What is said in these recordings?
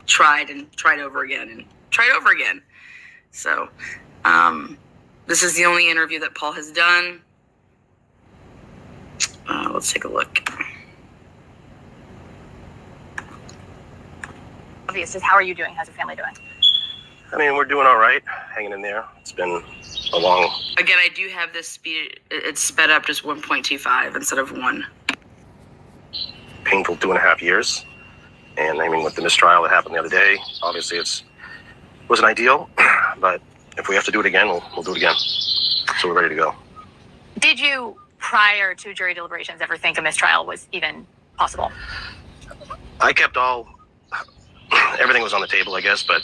tried and tried over again and tried over again. So this is the only interview that Paul has done. Let's take a look. Obvious. Just how are you doing? How's your family doing? I mean, we're doing all right, hanging in there. It's been a long... Again, I do have this speed. It's sped up just 1.25 instead of 1. Painful 2.5 years. And I mean, with the mistrial that happened the other day, obviously it wasn't ideal, but if we have to do it again, we'll do it again. So we're ready to go. Did you, prior to jury deliberations, ever think a mistrial was even possible? I kept everything was on the table, I guess, but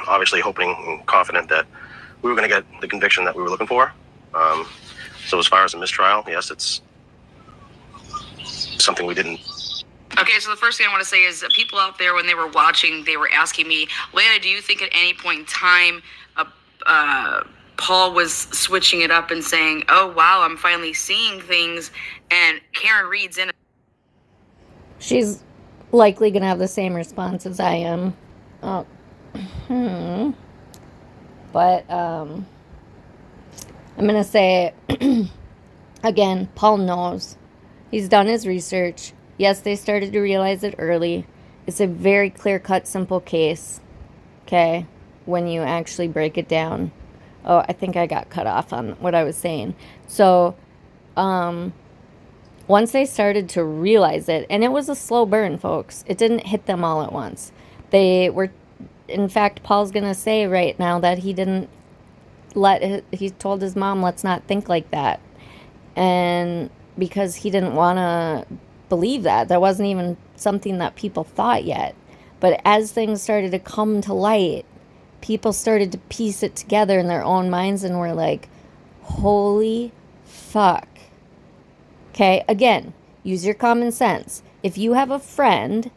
obviously hoping and confident that we were going to get the conviction that we were looking for. So as far as a mistrial, yes, it's something we didn't. Okay, so the first thing I want to say is that people out there, when they were watching, they were asking me, Lana, do you think at any point in time Paul was switching it up and saying, oh, wow, I'm finally seeing things, and Karen Reed's in it? She's likely going to have the same response as I am. But I'm going to say, again, Paul knows. He's done his research. Yes, they started to realize it early. It's a very clear-cut, simple case, okay, when you actually break it down. Oh, I think I got cut off on what I was saying. So, once they started to realize it, and it was a slow burn, folks. It didn't hit them all at once. They were, in fact, Paul's going to say right now that he didn't he told his mom, let's not think like that. And because he didn't want to believe that. That wasn't even something that people thought yet. But as things started to come to light, people started to piece it together in their own minds and were like, holy fuck. Okay, again, use your common sense. If you have a friend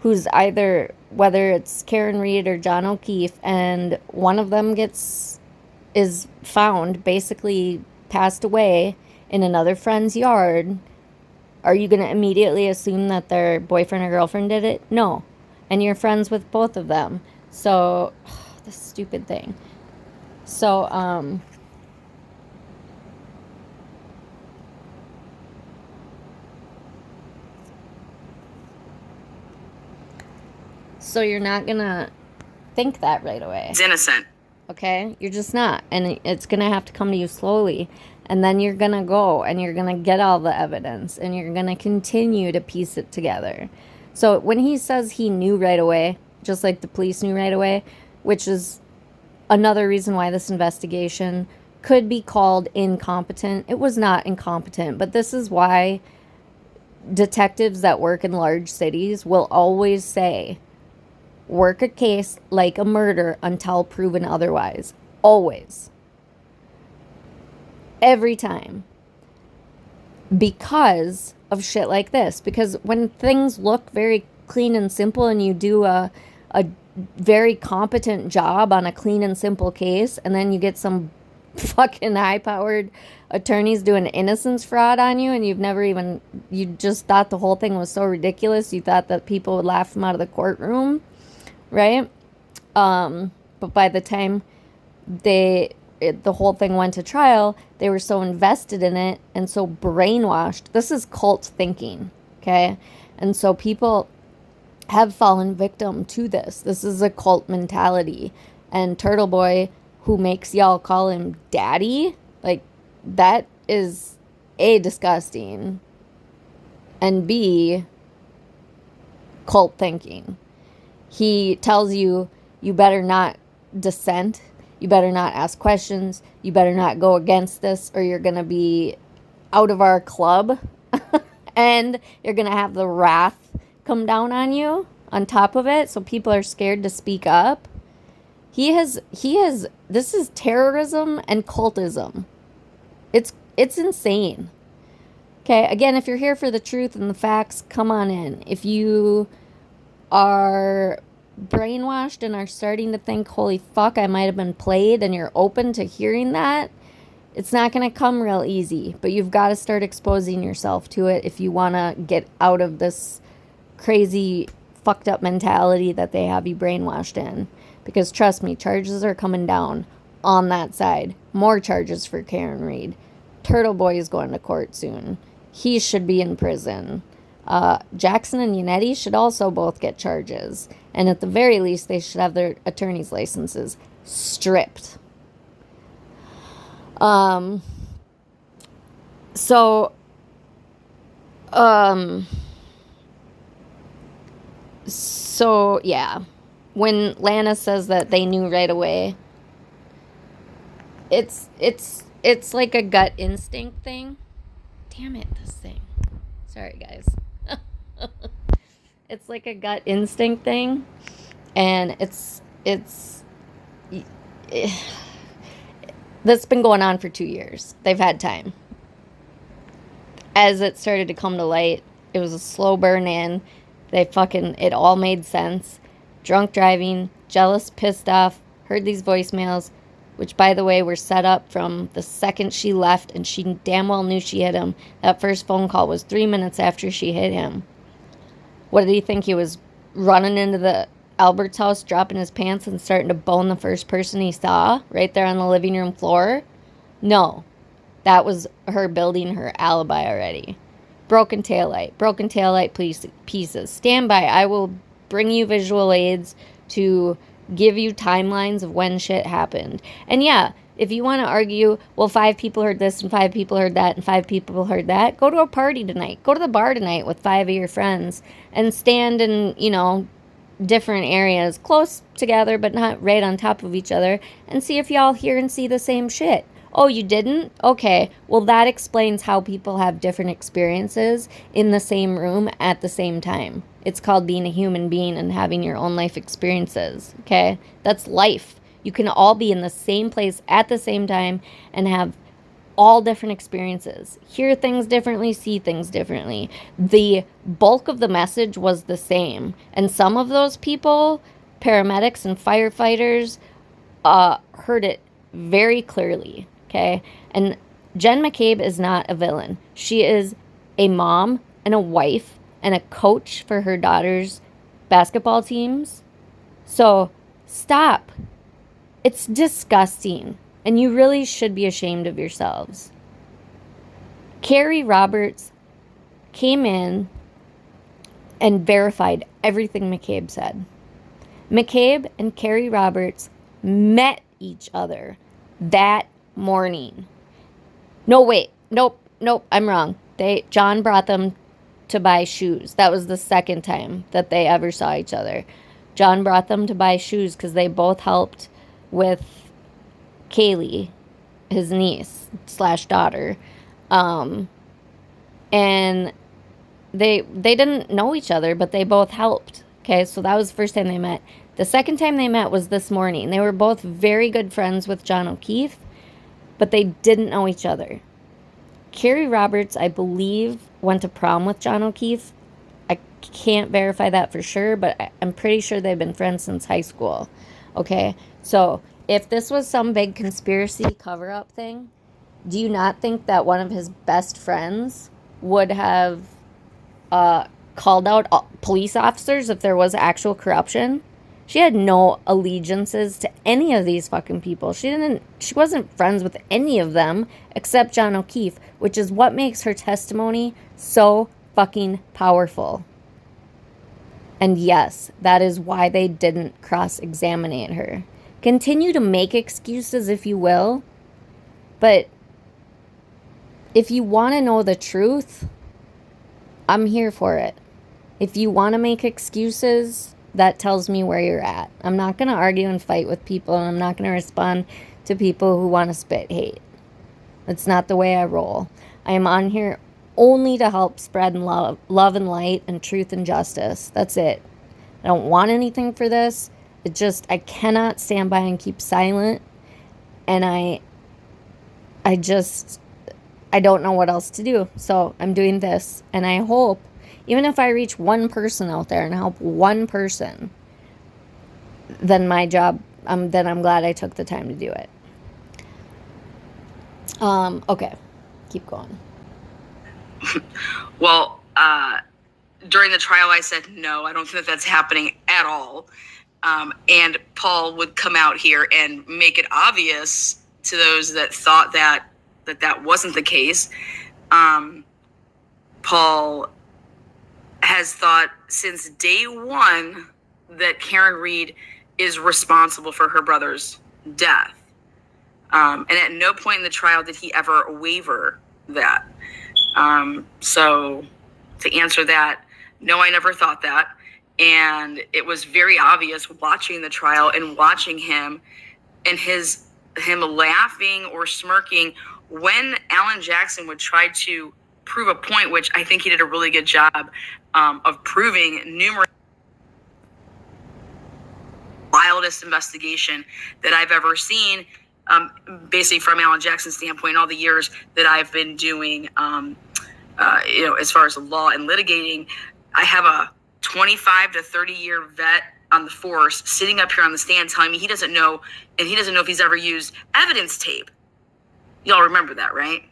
who's either, whether it's Karen Reed or John O'Keefe, and one of them is found basically passed away in another friend's yard, are you going to immediately assume that their boyfriend or girlfriend did it? No. And you're friends with both of them. So, this stupid thing. So, so you're not going to think that right away. It's innocent. Okay? You're just not. And it's going to have to come to you slowly. And then you're going to go and you're going to get all the evidence. And you're going to continue to piece it together. So when he says he knew right away, just like the police knew right away, which is another reason why this investigation could be called incompetent. It was not incompetent. But this is why detectives that work in large cities will always say, work a case like a murder until proven otherwise. Always. Every time. Because of shit like this. Because when things look very clean and simple and you do a very competent job on a clean and simple case, and then you get some fucking high-powered attorneys doing innocence fraud on you, and you just thought the whole thing was so ridiculous, you thought that people would laugh them out of the courtroom, right? But by the time the whole thing went to trial, they were so invested in it and so brainwashed. This is cult thinking, okay? And so people have fallen victim to this. This is a cult mentality. And Turtle Boy, who makes y'all call him daddy, like, that is A, disgusting, and B, cult thinking. He tells you, you better not dissent, you better not ask questions, you better not go against this, or you're going to be out of our club, and you're going to have the wrath come down on you on top of it, so people are scared to speak up. This is terrorism and cultism. It's insane. Okay, again, if you're here for the truth and the facts, come on in. If you are brainwashed and are starting to think, holy fuck, I might have been played, and you're open to hearing that, it's not going to come real easy. But you've got to start exposing yourself to it if you want to get out of this crazy fucked up mentality that they have you brainwashed in. Because trust me, charges are coming down on that side. More charges for Karen Reed. Turtle Boy is going to court soon. He should be in prison. Jackson and Yannetti should also both get charges. And at the very least, they should have their attorney's licenses stripped. So, yeah. When Lana says that they knew right away, it's like a gut instinct thing. Damn it, this thing. Sorry, guys. It's like a gut instinct thing, and that's been going on for 2 years. They've had time. As it started to come to light, it was a slow burn in. It all made sense. Drunk driving, jealous, pissed off, heard these voicemails, which, by the way, were set up from the second she left, and she damn well knew she hit him. That first phone call was 3 minutes after she hit him. What did he think? He was running into the Albert's house, dropping his pants, and starting to bone the first person he saw right there on the living room floor? No. That was her building her alibi already. Broken taillight pieces. Stand by. I will bring you visual aids to give you timelines of when shit happened. And yeah, if you want to argue, well, 5 people heard this and 5 people heard that and 5 people heard that, go to a party tonight. Go to the bar tonight with 5 of your friends and stand in, different areas, close together but not right on top of each other, and see if y'all hear and see the same shit. Oh, you didn't? Okay, well, that explains how people have different experiences in the same room at the same time. It's called being a human being and having your own life experiences, okay? That's life. You can all be in the same place at the same time and have all different experiences. Hear things differently, see things differently. The bulk of the message was the same. And some of those people, paramedics and firefighters, heard it very clearly, okay? And Jen McCabe is not a villain. She is a mom and a wife and a coach for her daughter's basketball teams. So stop. It's disgusting. And you really should be ashamed of yourselves. Carrie Roberts came in and verified everything McCabe said. McCabe and Carrie Roberts met each other that morning. No, wait. Nope, I'm wrong. John brought them to buy shoes. That was the second time that they ever saw each other. John brought them to buy shoes because they both helped with Kaylee, his niece / daughter, and they didn't know each other, but they both helped. Okay, so that was the first time they met. The second time they met was this morning. They were both very good friends with John O'Keefe, but they didn't know each other. Carrie Roberts, I believe, went to prom with John O'Keefe. I can't verify that for sure, but I'm pretty sure they've been friends since high school. Okay, so if this was some big conspiracy cover-up thing, do you not think that one of his best friends would have called out police officers if there was actual corruption? She had no allegiances to any of these fucking people. She wasn't friends with any of them except John O'Keefe, which is what makes her testimony so fucking powerful. And yes, that is why they didn't cross-examine her. Continue to make excuses if you will, but if you want to know the truth, I'm here for it. If you want to make excuses, that tells me where you're at. I'm not going to argue and fight with people, and I'm not going to respond to people who want to spit hate. That's not the way I roll. I am on here only to help spread love and light and truth and justice. That's it. I don't want anything for this. I cannot stand by and keep silent. And I don't know what else to do. So I'm doing this. And I hope, even if I reach one person out there and help one person, then my job, then I'm glad I took the time to do it. Okay. Keep going. Well, during the trial, I said, no, I don't think that's happening at all. And Paul would come out here and make it obvious to those that thought that wasn't the case. Paul has thought since day one that Karen Reed is responsible for her brother's death. And at no point in the trial did he ever waver that. So to answer that, no, I never thought that. And it was very obvious watching the trial and watching him and him laughing or smirking when Alan Jackson would try to prove a point, which I think he did a really good job of proving numerous wildest investigation that I've ever seen, basically from Alan Jackson's standpoint, all the years that I've been doing, as far as law and litigating. I have a 25 to 30 year vet on the force sitting up here on the stand telling me he doesn't know, and he doesn't know if he's ever used evidence tape. Y'all remember that, right?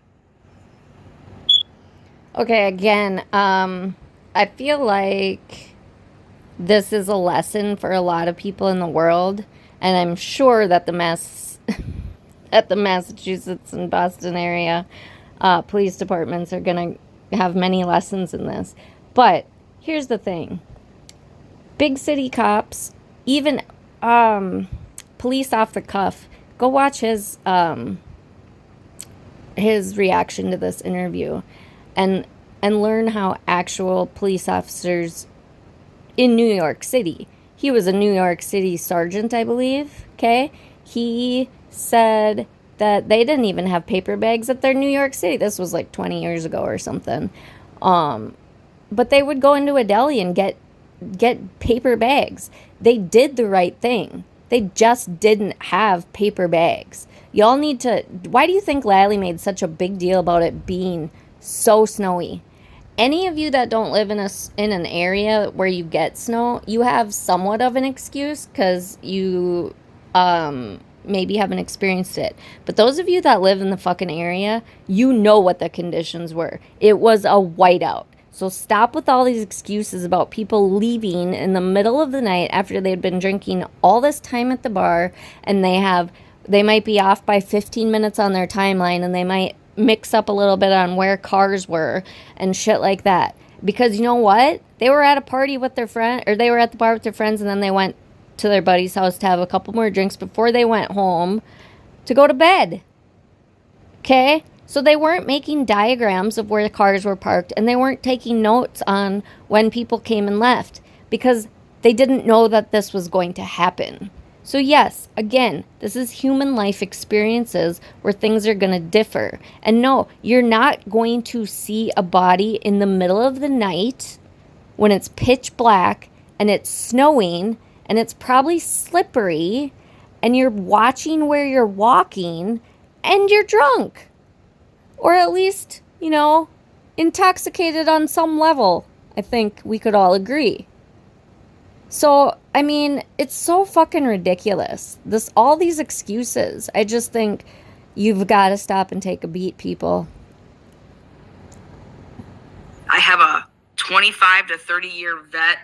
Okay, again, I feel like this is a lesson for a lot of people in the world, and I'm sure that at the Massachusetts and Boston area police departments are going to have many lessons in this. But here's the thing. Big city cops, even police off the cuff, go watch his reaction to this interview and learn how actual police officers in New York City. He was a New York City sergeant, I believe, okay? He said that they didn't even have paper bags at their New York City. This was like 20 years ago or something. But they would go into a deli and get paper bags. They did the right thing. They just didn't have paper bags. Y'all need to... Why do you think Lally made such a big deal about it being so snowy? Any of you that don't live in an area where you get snow, you have somewhat of an excuse because you maybe haven't experienced it. But those of you that live in the fucking area, you know what the conditions were. It was a whiteout. So stop with all these excuses about people leaving in the middle of the night after they'd been drinking all this time at the bar, and they might be off by 15 minutes on their timeline, and they might mix up a little bit on where cars were and shit like that. Because you know what? They were at a party with their friend, or they were at the bar with their friends, and then they went to their buddy's house to have a couple more drinks before they went home to go to bed. Okay? So they weren't making diagrams of where the cars were parked, and they weren't taking notes on when people came and left because they didn't know that this was going to happen. So yes, again, this is human life experiences where things are going to differ. And no, you're not going to see a body in the middle of the night when it's pitch black and it's snowing and it's probably slippery and you're watching where you're walking and you're drunk. Or at least, intoxicated on some level. I think we could all agree. So, I mean, it's so fucking ridiculous. All these excuses. I just think you've got to stop and take a beat, people. I have a 25 to 30 year vet.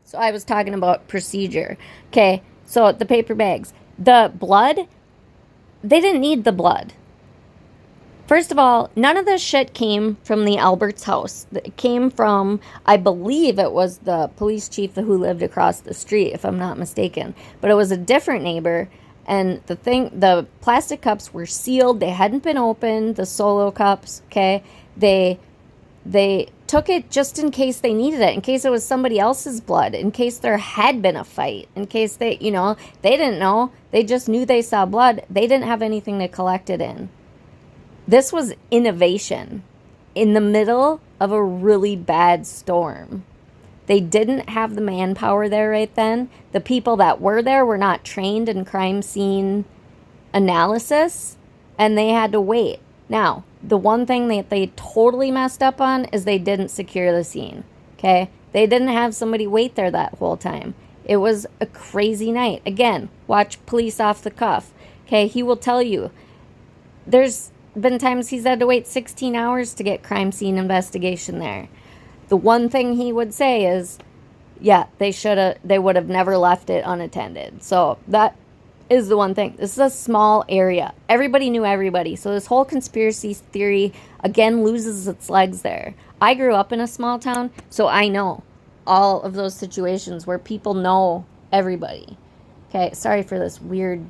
So I was talking about procedure. Okay, so the paper bags. The blood, they didn't need the blood. First of all, none of this shit came from the Albert's house. It came from, I believe it was the police chief who lived across the street, if I'm not mistaken. But it was a different neighbor, and the plastic cups were sealed. They hadn't been opened, the Solo cups, okay? They took it just in case they needed it, in case it was somebody else's blood, in case there had been a fight, in case they didn't know. They just knew they saw blood. They didn't have anything to collect it in. This was innovation in the middle of a really bad storm. They didn't have the manpower there right then. The people that were there were not trained in crime scene analysis, and they had to wait. Now, the one thing that they totally messed up on is they didn't secure the scene, okay? They didn't have somebody wait there that whole time. It was a crazy night. Again, watch Police Off the Cuff, okay? He will tell you. There's been times he's had to wait 16 hours to get crime scene investigation there. the one thing he would say is, yeah, they would have never left it unattended. So that is the one thing. This is a small area. Everybody knew everybody. So this whole conspiracy theory, again, loses its legs there. I grew up in a small town, so I know all of those situations where people know everybody. Okay, sorry for this weird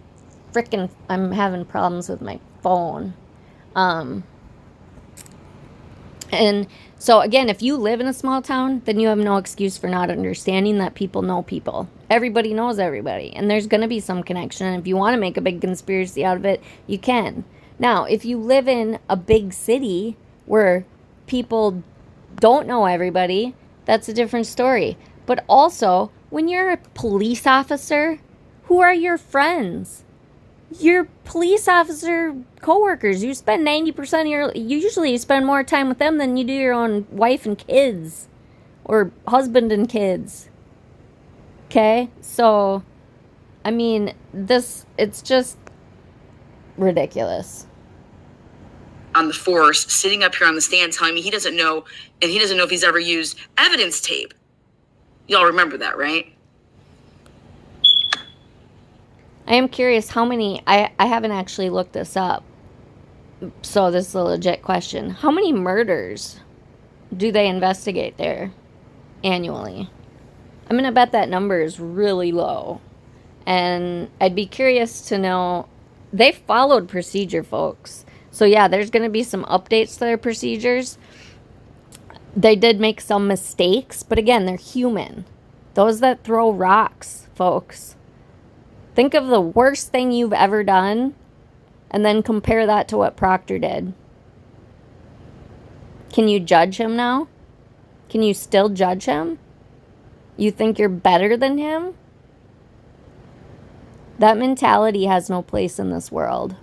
frickin', I'm having problems with my phone. And so, again, if you live in a small town, then you have no excuse for not understanding that people know people. Everybody knows everybody. And there's going to be some connection. And if you want to make a big conspiracy out of it, you can. Now, if you live in a big city where people don't know everybody, that's a different story. But also, when you're a police officer, who are your friends? Your police officer coworkers. You spend 90% of you spend more time with them than you do your own wife and kids or husband and kids. Okay? So, I mean, it's just ridiculous. On the force, sitting up here on the stand telling me he doesn't know, and he doesn't know if he's ever used evidence tape. Y'all remember that, right? I am curious how many, I haven't actually looked this up, so this is a legit question. How many murders do they investigate there annually? I'm going to bet that number is really low. And I'd be curious to know, they followed procedure, folks. So yeah, there's going to be some updates to their procedures. They did make some mistakes, but again, they're human. Those that throw rocks, folks. Think of the worst thing you've ever done and then compare that to what Proctor did. Can you judge him now? Can you still judge him? You think you're better than him? That mentality has no place in this world.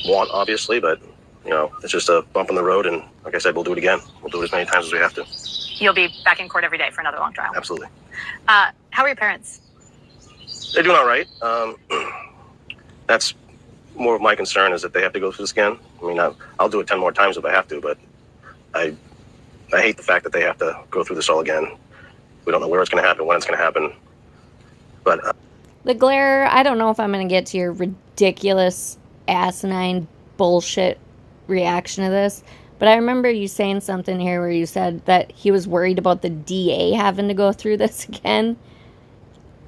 Want, obviously, but, it's just a bump in the road. And like I said, we'll do it again. We'll do it as many times as we have to. You'll be back in court every day for another long trial. Absolutely. How are your parents? They're doing all right. That's more of my concern, is that they have to go through this again. I mean, I'll do it 10 more times if I have to, but I hate the fact that they have to go through this all again. We don't know where it's going to happen, when it's going to happen. But the glare, I don't know if I'm going to get to your ridiculous, asinine bullshit reaction to this, but I remember you saying something here where you said that he was worried about the DA having to go through this again.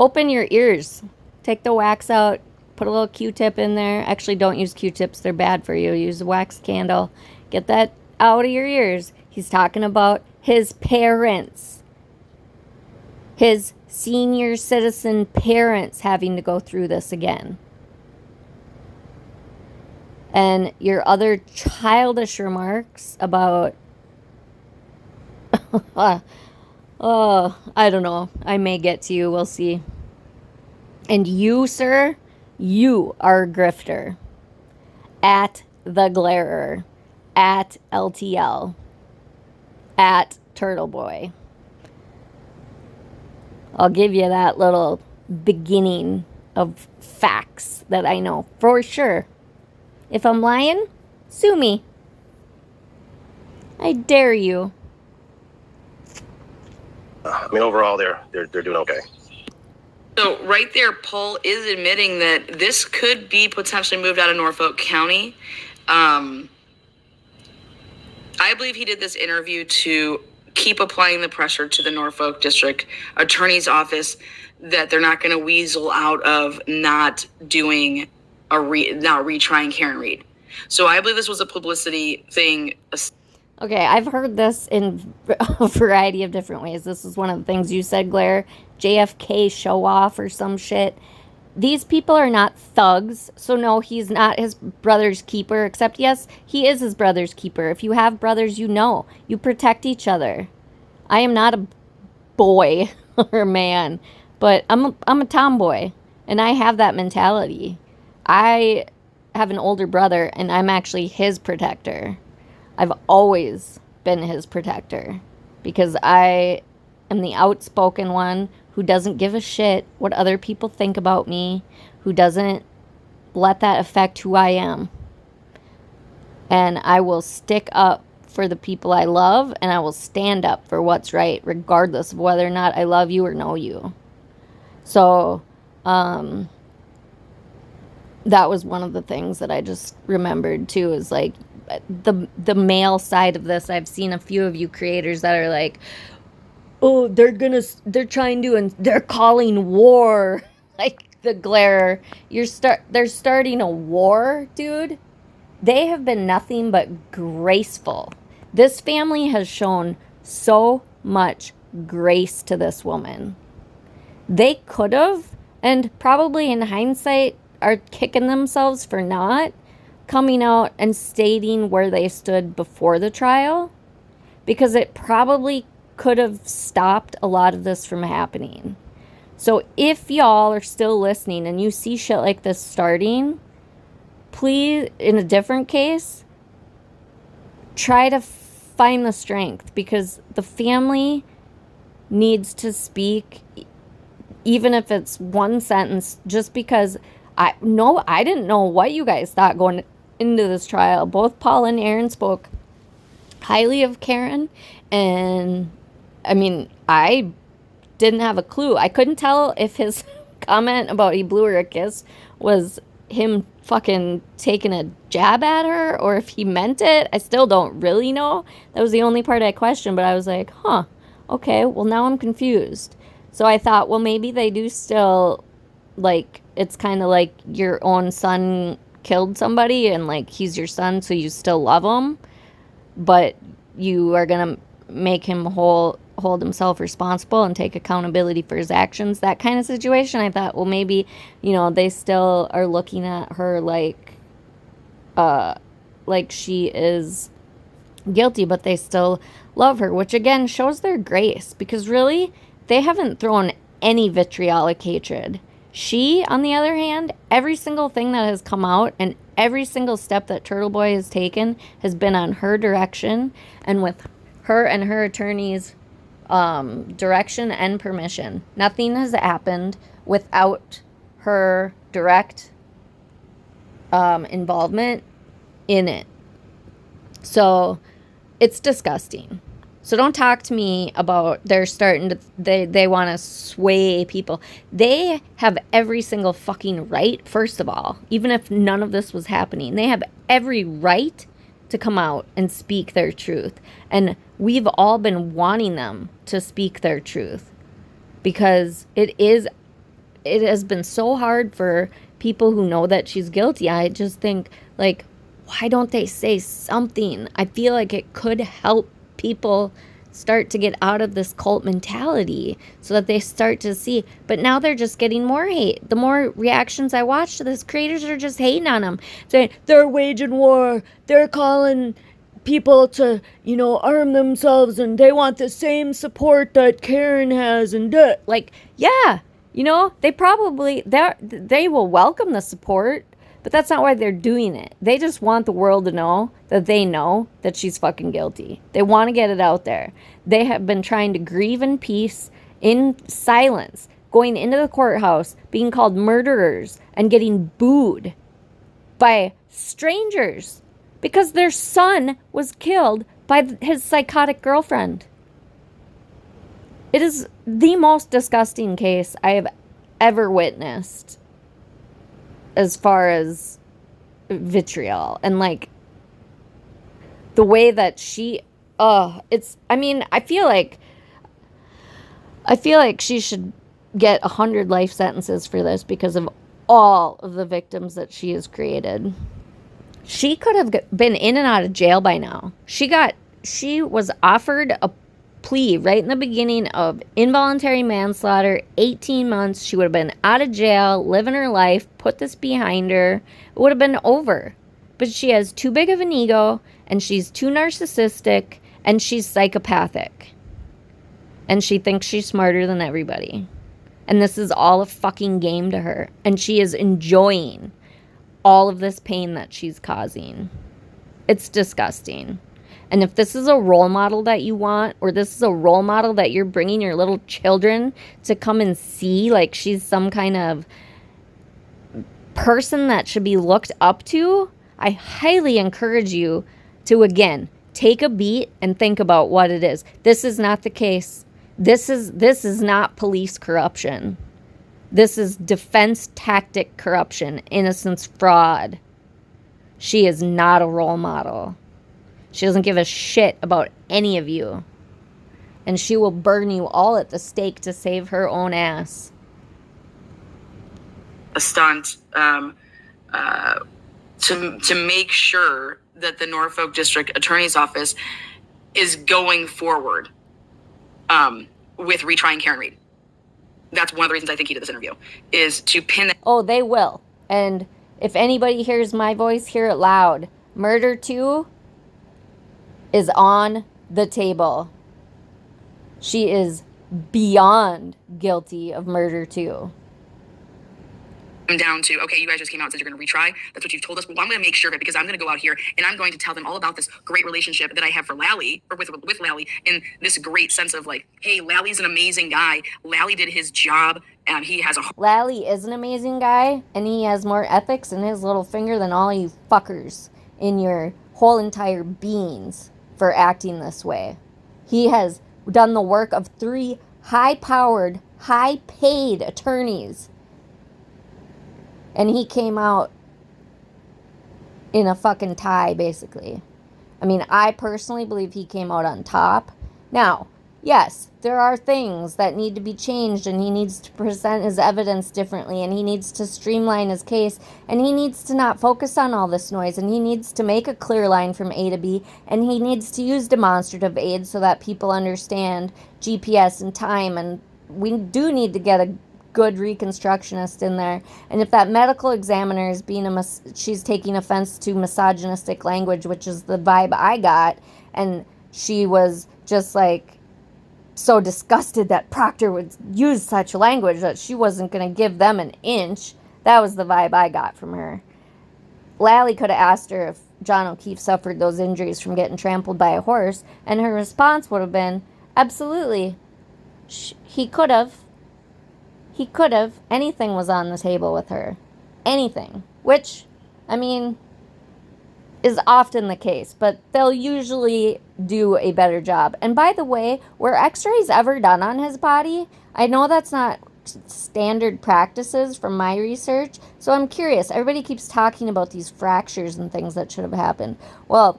Open your ears. Take the wax out. Put a little Q-tip in there. Actually, don't use Q-tips. They're bad for you. Use a wax candle. Get that out of your ears. He's talking about his parents. His senior citizen parents having to go through this again. And your other childish remarks about, oh, I don't know. I may get to you. We'll see. And you, sir, you are a grifter. At the glarer. At LTL. At Turtle Boy. I'll give you that little beginning of facts that I know for sure. If I'm lying, sue me. I dare you. I mean, overall, they're doing okay. So right there, Paul is admitting that this could be potentially moved out of Norfolk County. I believe he did this interview to keep applying the pressure to the Norfolk District Attorney's Office that they're not going to weasel out of not doing not retrying Karen Read. So I believe this was a publicity thing. Okay, I've heard this in a variety of different ways. This is one of the things you said, Blair. JFK show off or some shit. These people are not thugs. So no, he's not his brother's keeper, except yes, he is his brother's keeper. If you have brothers, you know. You protect each other. I am not a boy or a man, but I'm a tomboy, and I have that mentality. I have an older brother, and I'm actually his protector. I've always been his protector because I am the outspoken one who doesn't give a shit what other people think about me, who doesn't let that affect who I am. And I will stick up for the people I love, and I will stand up for what's right, regardless of whether or not I love you or know you. So, that was one of the things that I just remembered too, is like the male side of this. I've seen a few of you creators that are like, oh, they're trying to, and they're calling war. Like the glare, they're starting a war, dude. They have been nothing but graceful. This family has shown so much grace to this woman. They could have, and probably in hindsight are kicking themselves for not coming out and stating where they stood before the trial, because it probably could have stopped a lot of this from happening. So if y'all are still listening and you see shit like this starting, please, in a different case, try to find the strength, because the family needs to speak, even if it's one sentence, just because I didn't know what you guys thought going into this trial. Both Paul and Aaron spoke highly of Karen, and I mean, I didn't have a clue. I couldn't tell if his comment about he blew her a kiss was him fucking taking a jab at her, or if he meant it. I still don't really know. That was the only part I questioned, but I was like, huh, okay, well, now I'm confused. So I thought, well, maybe they do still, like, it's kind of like your own son killed somebody, and, like, he's your son, so you still love him, but you are going to make him hold himself responsible and take accountability for his actions, that kind of situation. I thought, well, maybe, they still are looking at her like she is guilty, but they still love her, which again shows their grace, because really, they haven't thrown any vitriolic hatred. She, on the other hand, every single thing that has come out and every single step that Turtle Boy has taken has been on her direction, and with her and her attorney's direction and permission. Nothing has happened without her direct involvement in it. So it's disgusting. So don't talk to me about they're starting to, they want to sway people. They have every single fucking right, first of all, even if none of this was happening. They have every right to come out and speak their truth. And we've all been wanting them to speak their truth, because it has been so hard for people who know that she's guilty. I just think, like, why don't they say something? I feel like it could help people start to get out of this cult mentality, so that they start to see. But now they're just getting more hate. The more reactions I watch to this, creators are just hating on them, saying they're waging war, they're calling people to, arm themselves, and they want the same support that Karen has, and like, yeah, they will welcome the support, but that's not why they're doing it. They just want the world to know that they know that she's fucking guilty. They want to get it out there. They have been trying to grieve in peace, in silence, going into the courthouse, being called murderers, and getting booed by strangers because their son was killed by his psychotic girlfriend. It is the most disgusting case I have ever witnessed as far as vitriol, and like the way that she I feel like she should get 100 life sentences for this, because of all of the victims that she has created. She could have been in and out of jail by now. She was offered a plea right in the beginning of involuntary manslaughter, 18 months. She would have been out of jail, living her life, put this behind her. It would have been over. But she has too big of an ego, and she's too narcissistic, and she's psychopathic. And she thinks she's smarter than everybody. And this is all a fucking game to her. And she is enjoying all of this pain that she's causing. It's disgusting. And if this is a role model that you want, or this is a role model that you're bringing your little children to come and see, like she's some kind of person that should be looked up to, I highly encourage you to, again, take a beat and think about what it is. This is not the case. This is not police corruption. This is defense tactic corruption, innocence fraud. She is not a role model. She doesn't give a shit about any of you. And she will burn you all at the stake to save her own ass. A stunt to make sure that the Norfolk District Attorney's Office is going forward with retrying Karen Read. That's one of the reasons I think he did this interview, is to pin that. Oh, they will. And if anybody hears my voice, hear it loud. Murder 2 is on the table. She is beyond guilty of murder 2. I'm down to, okay, you guys just came out and said you're going to retry. That's what you've told us. Well, I'm going to make sure of it, because I'm going to go out here and I'm going to tell them all about this great relationship that I have for Lally, or with Lally, in this great sense of like, hey, Lally's an amazing guy. Lally did his job, and he has a... Lally is an amazing guy, and he has more ethics in his little finger than all you fuckers in your whole entire beings for acting this way. He has done the work of 3 high-powered, high-paid attorneys. And he came out in a fucking tie, basically. I mean, I personally believe he came out on top. Now, yes, there are things that need to be changed, and he needs to present his evidence differently, and he needs to streamline his case, and he needs to not focus on all this noise, and he needs to make a clear line from A to B, and he needs to use demonstrative aids so that people understand GPS and time, and we do need to get a good reconstructionist in there. And if that medical examiner is being she's taking offense to misogynistic language, which is the vibe I got, and she was just like so disgusted that Proctor would use such language that she wasn't going to give them an inch. That was the vibe I got from her. Lally could have asked her if John O'Keefe suffered those injuries from getting trampled by a horse, and her response would have been, absolutely. He could have. He could have. Anything was on the table with her. Anything. Which, I mean, is often the case. But they'll usually do a better job. And by the way, were x-rays ever done on his body? I know that's not standard practices from my research. So I'm curious. Everybody keeps talking about these fractures and things that should have happened. Well,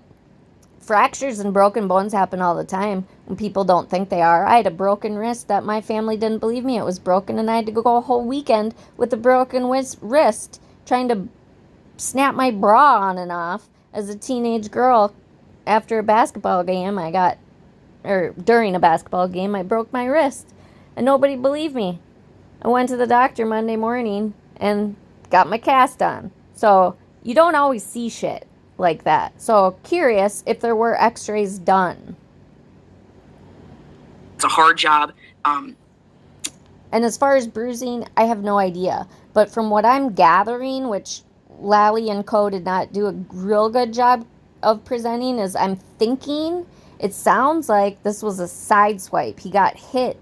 fractures and broken bones happen all the time when people don't think they are. I had a broken wrist that my family didn't believe me it was broken, and I had to go a whole weekend with a broken wrist trying to snap my bra on and off as a teenage girl. After a basketball game, during a basketball game, I broke my wrist, and nobody believed me. I went to the doctor Monday morning and got my cast on. So you don't always see shit like that. So curious if there were x-rays done. It's a hard job. And as far as bruising, I have no idea. But from what I'm gathering, which Lally and Co. did not do a real good job of presenting, is I'm thinking it sounds like this was a side swipe. He got hit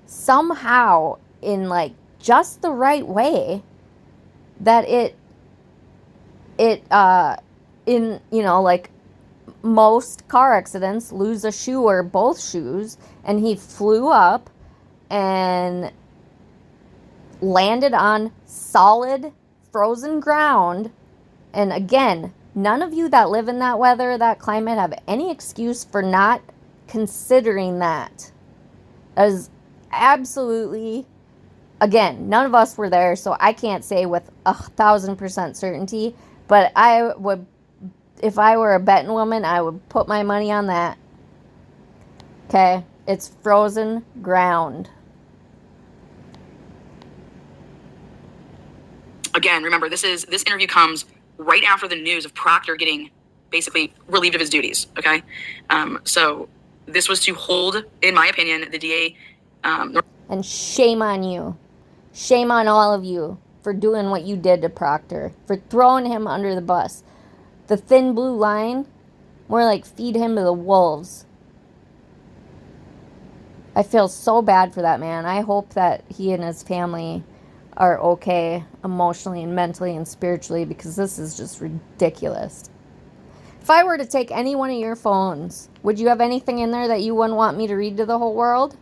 somehow in like just the right way that in, you know, like most car accidents, lose a shoe or both shoes, and he flew up and landed on solid frozen ground. And again, none of you that live in that weather, that climate, have any excuse for not considering that. That is absolutely, again, none of us were there, so I can't say with 1,000% certainty, but I would, if I were a betting woman, I would put my money on that. Okay? It's frozen ground. Again, remember, this interview comes right after the news of Proctor getting basically relieved of his duties, okay? So this was to hold, in my opinion, the DA... and shame on you. Shame on all of you for doing what you did to Proctor, for throwing him under the bus. The thin blue line, more like feed him to the wolves. I feel so bad for that man. I hope that he and his family are okay emotionally and mentally and spiritually, because this is just ridiculous. If I were to take any one of your phones, would you have anything in there that you wouldn't want me to read to the whole world?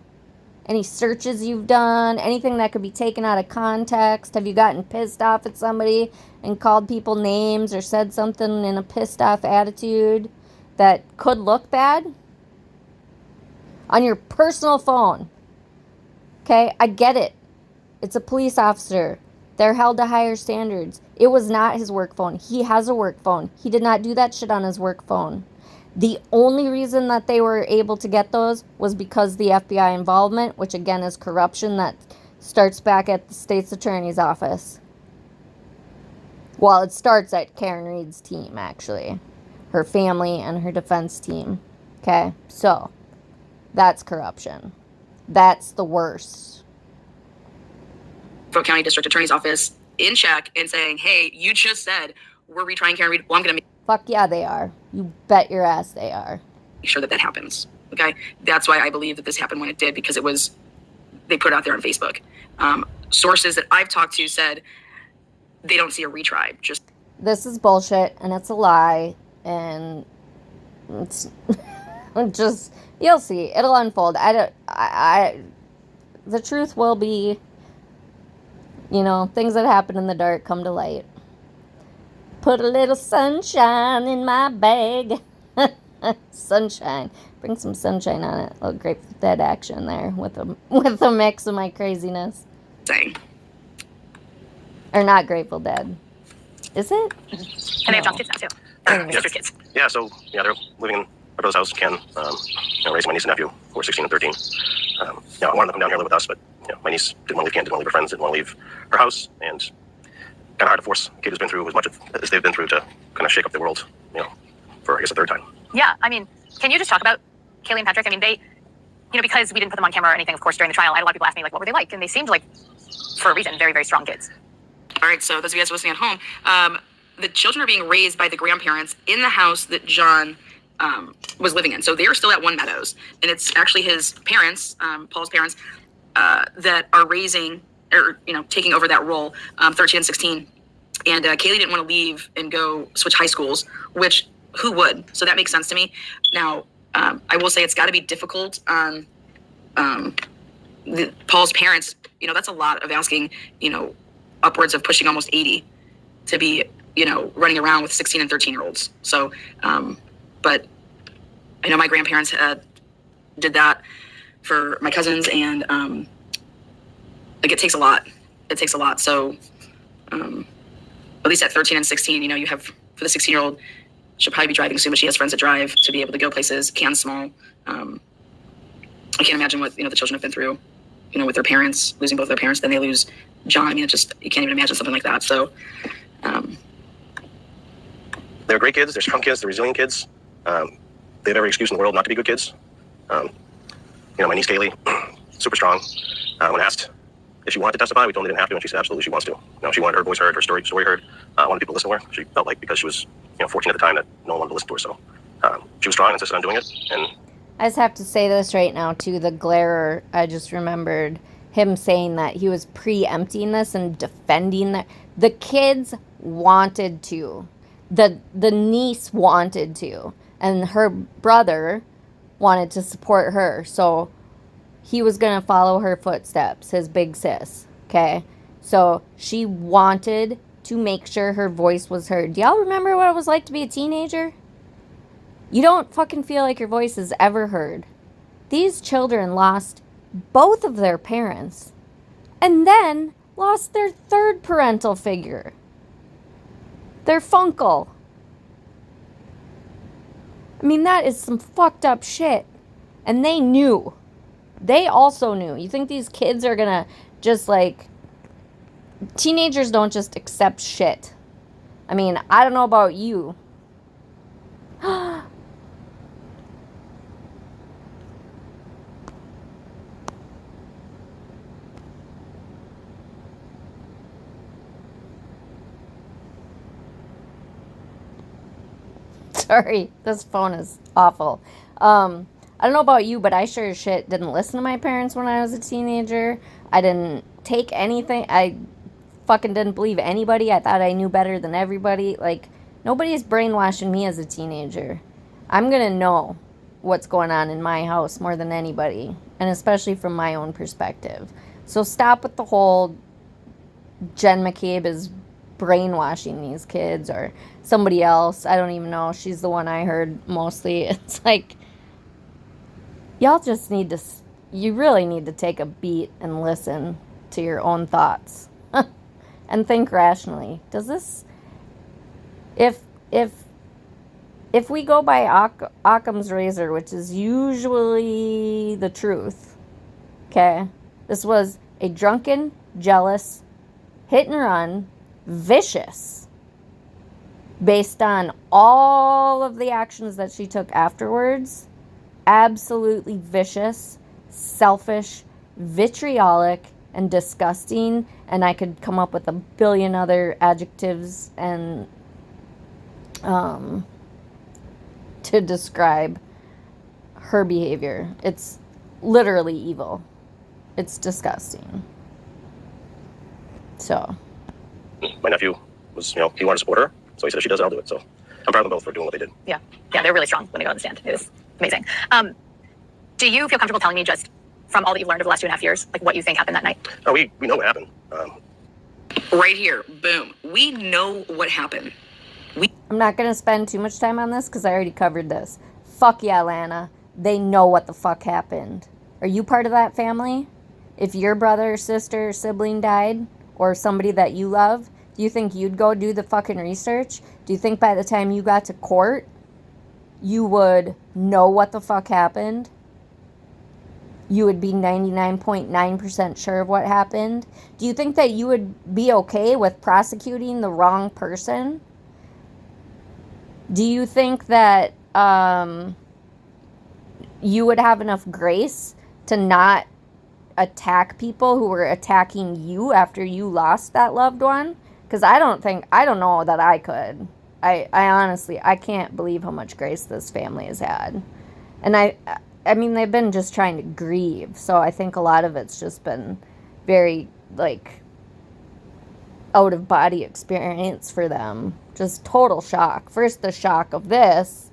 Any searches you've done? Anything that could be taken out of context? Have you gotten pissed off at somebody and called people names or said something in a pissed off attitude that could look bad? On your personal phone. Okay, I get it. It's a police officer. They're held to higher standards. It was not his work phone. He has a work phone. He did not do that shit on his work phone. The only reason that they were able to get those was because of the FBI involvement, which again is corruption that starts back at the state's attorney's office. Well, it starts at Karen Reed's team, actually. Her family and her defense team. Okay, so that's corruption. That's the worst. County District Attorney's Office in check and saying, hey, you just said we're retrying Karen Reed. Well, I'm going to Fuck yeah, they are. You bet your ass they are. make sure that that happens. Okay? That's why I believe that this happened when it did, because they put it out there on Facebook. Sources that I've talked to said they don't see a retry. This is bullshit, and it's a lie, and it's just, you'll see. It'll unfold. The truth will be, things that happen in the dark come to light. Put a little sunshine in my bag. Sunshine. Bring some sunshine on it. A little Grateful Dead action there with a mix of my craziness. Saying. Or not Grateful Dead. Is it? And they have John's kids now, too. Anyways. Sister's kids. Yeah, so, they're living in our brother's house, Ken, raising my niece and nephew, who are 16 and 13. I wanted to come down here and live with us, but, my niece didn't want to leave Ken, didn't want to leave her friends, didn't want to leave her house, and kind of hard to force a kid who's been through as much as they've been through to kind of shake up the world, for, I guess, a third time. Yeah, I mean, can you just talk about Kaylee and Patrick? I mean, they, because we didn't put them on camera or anything, of course, during the trial, I had a lot of people ask me, like, what were they like? And they seemed like, for a reason, very, very strong kids. All right, so those of you guys listening at home, the children are being raised by the grandparents in the house that John was living in. So they are still at One Meadows, and it's actually his parents, Paul's parents, that are raising or taking over that role, 13 and 16. And Kaylee didn't want to leave and go switch high schools, which who would? So that makes sense to me. Now, I will say it's got to be difficult on Paul's parents. That's a lot of asking, upwards of pushing almost 80 to be, running around with 16 and 13-year-olds. So, but I know my grandparents did that for my cousins, and it takes a lot. It takes a lot. So, at least at 13 and 16, you have, for the 16-year-old, she'll probably be driving soon, but she has friends that drive to be able to go places. Can's small. I can't imagine what, the children have been through, with their parents, losing both their parents, then they lose John. I mean, you can't even imagine something like that. So, they're great kids. They're strong kids. They're resilient kids. They have every excuse in the world not to be good kids. My niece Kaylee, super strong. When asked if she wanted to testify, we told her they didn't have to, and she said absolutely she wants to. She wanted her voice heard, her story heard. Wanted people to listen to her. She felt like because she was 14 at the time that no one wanted to listen to her. So she was strong and insisted on doing it. And I just have to say this right now, too. The glarer, I just remembered him saying that he was preempting this and defending that. The kids wanted to. The niece wanted to. And her brother wanted to support her. So he was going to follow her footsteps, his big sis. Okay? So she wanted to make sure her voice was heard. Do y'all remember what it was like to be a teenager? You don't fucking feel like your voice is ever heard. These children lost both of their parents and then lost their third parental figure. Their funkle. I mean, that is some fucked up shit. And they knew. They also knew. You think these kids are gonna just teenagers don't just accept shit. I mean, I don't know about you. Sorry, this phone is awful. I don't know about you, but I sure as shit didn't listen to my parents when I was a teenager. I didn't take anything. I fucking didn't believe anybody. I thought I knew better than everybody. Nobody's brainwashing me as a teenager. I'm going to know what's going on in my house more than anybody, and especially from my own perspective. So stop with the whole Jen McCabe is brainwashing these kids or somebody else. I don't even know. She's the one I heard mostly. It's like, y'all just need to, you really need to take a beat and listen to your own thoughts and think rationally. Does this, if we go by Occam's razor, which is usually the truth, okay, this was a drunken, jealous, hit and run, vicious, based on all of the actions that she took afterwards. Absolutely vicious, selfish, vitriolic, and disgusting. And I could come up with a billion other adjectives and to describe her behavior. It's literally evil. It's disgusting. So, my nephew was, he wanted to support her, so he said if she does it, I'll do it. So I'm proud of them both for doing what they did. Yeah, they're really strong when they go on the stand. It was amazing. Do you feel comfortable telling me, just from all that you've learned over the last 2.5 years, like what you think happened that night? Oh, we know what happened. Right here, boom. We know what happened. I'm not going to spend too much time on this because I already covered this. Fuck yeah, Lana. They know what the fuck happened. Are you part of that family? If your brother, sister, or sibling died, or somebody that you love, do you think you'd go do the fucking research? Do you think by the time you got to court, you would know what the fuck happened? You would be 99.9% sure of what happened? Do you think that you would be okay with prosecuting the wrong person? Do you think that you would have enough grace to not attack people who were attacking you after you lost that loved one? Because I don't know that I could. I honestly, I can't believe how much grace this family has had. And I mean, they've been just trying to grieve. So I think a lot of it's just been very, like, out of body experience for them. Just total shock. First, the shock of this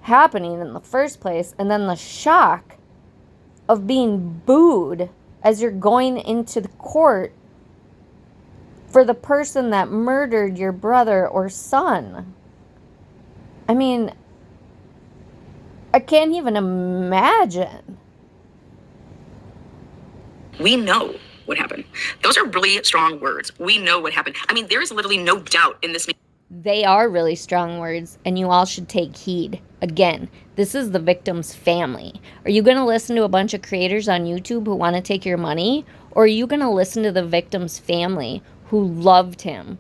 happening in the first place, and then the shock of being booed as you're going into the court for the person that murdered your brother or son. I mean, I can't even imagine. We know what happened. Those are really strong words. We know what happened. I mean, there is literally no doubt in this. They are really strong words, and you all should take heed. Again, this is the victim's family. Are you going to listen to a bunch of creators on YouTube who want to take your money? Or are you going to listen to the victim's family who loved him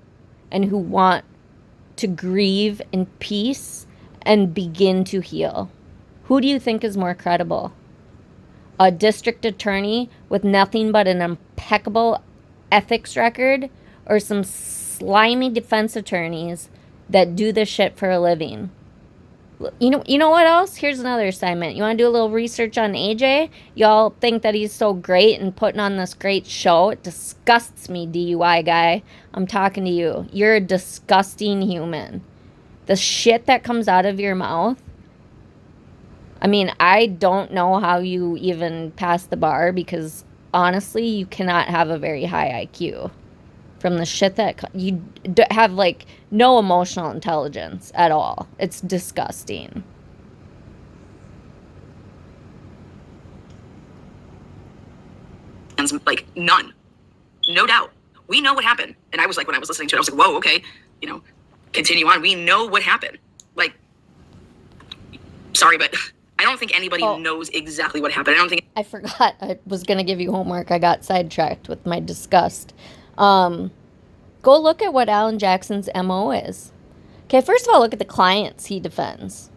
and who want to grieve in peace and begin to heal? Who do you think is more credible? A district attorney with nothing but an impeccable ethics record, or some slimy defense attorneys that do this shit for a living? You know what else? Here's another assignment. You want to do a little research on AJ? Y'all think that he's so great and putting on this great show. It disgusts me, DUI guy. I'm talking to you. You're a disgusting human. The shit that comes out of your mouth. I mean, I don't know how you even pass the bar, because honestly, you cannot have a very high IQ. From the shit that you have, like, no emotional intelligence at all. It's disgusting. Like, none. No doubt. We know what happened. And I was like, when I was listening to it, I was like, whoa, okay, continue on. We know what happened. Like, sorry, but I don't think anybody knows exactly what happened. I forgot. I was going to give you homework. I got sidetracked with my disgust. Go look at what Alan Jackson's MO is. Okay, first of all, look at the clients he defends.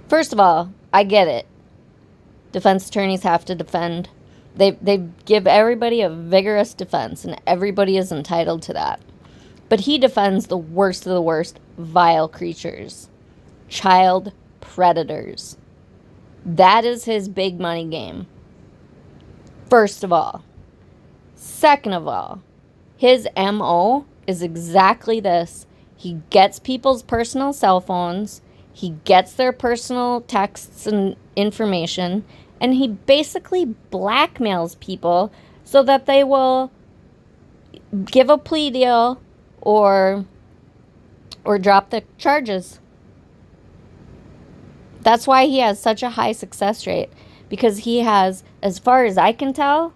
First of all, I get it. Defense attorneys have to defend. They give everybody a vigorous defense, and everybody is entitled to that. But he defends the worst of the worst vile creatures. Child predators. That is his big money game. First of all. Second of all, his MO is exactly this. He gets people's personal cell phones. He gets their personal texts and information. And he basically blackmails people so that they will give a plea deal or drop the charges. That's why he has such a high success rate. Because he has, as far as I can tell,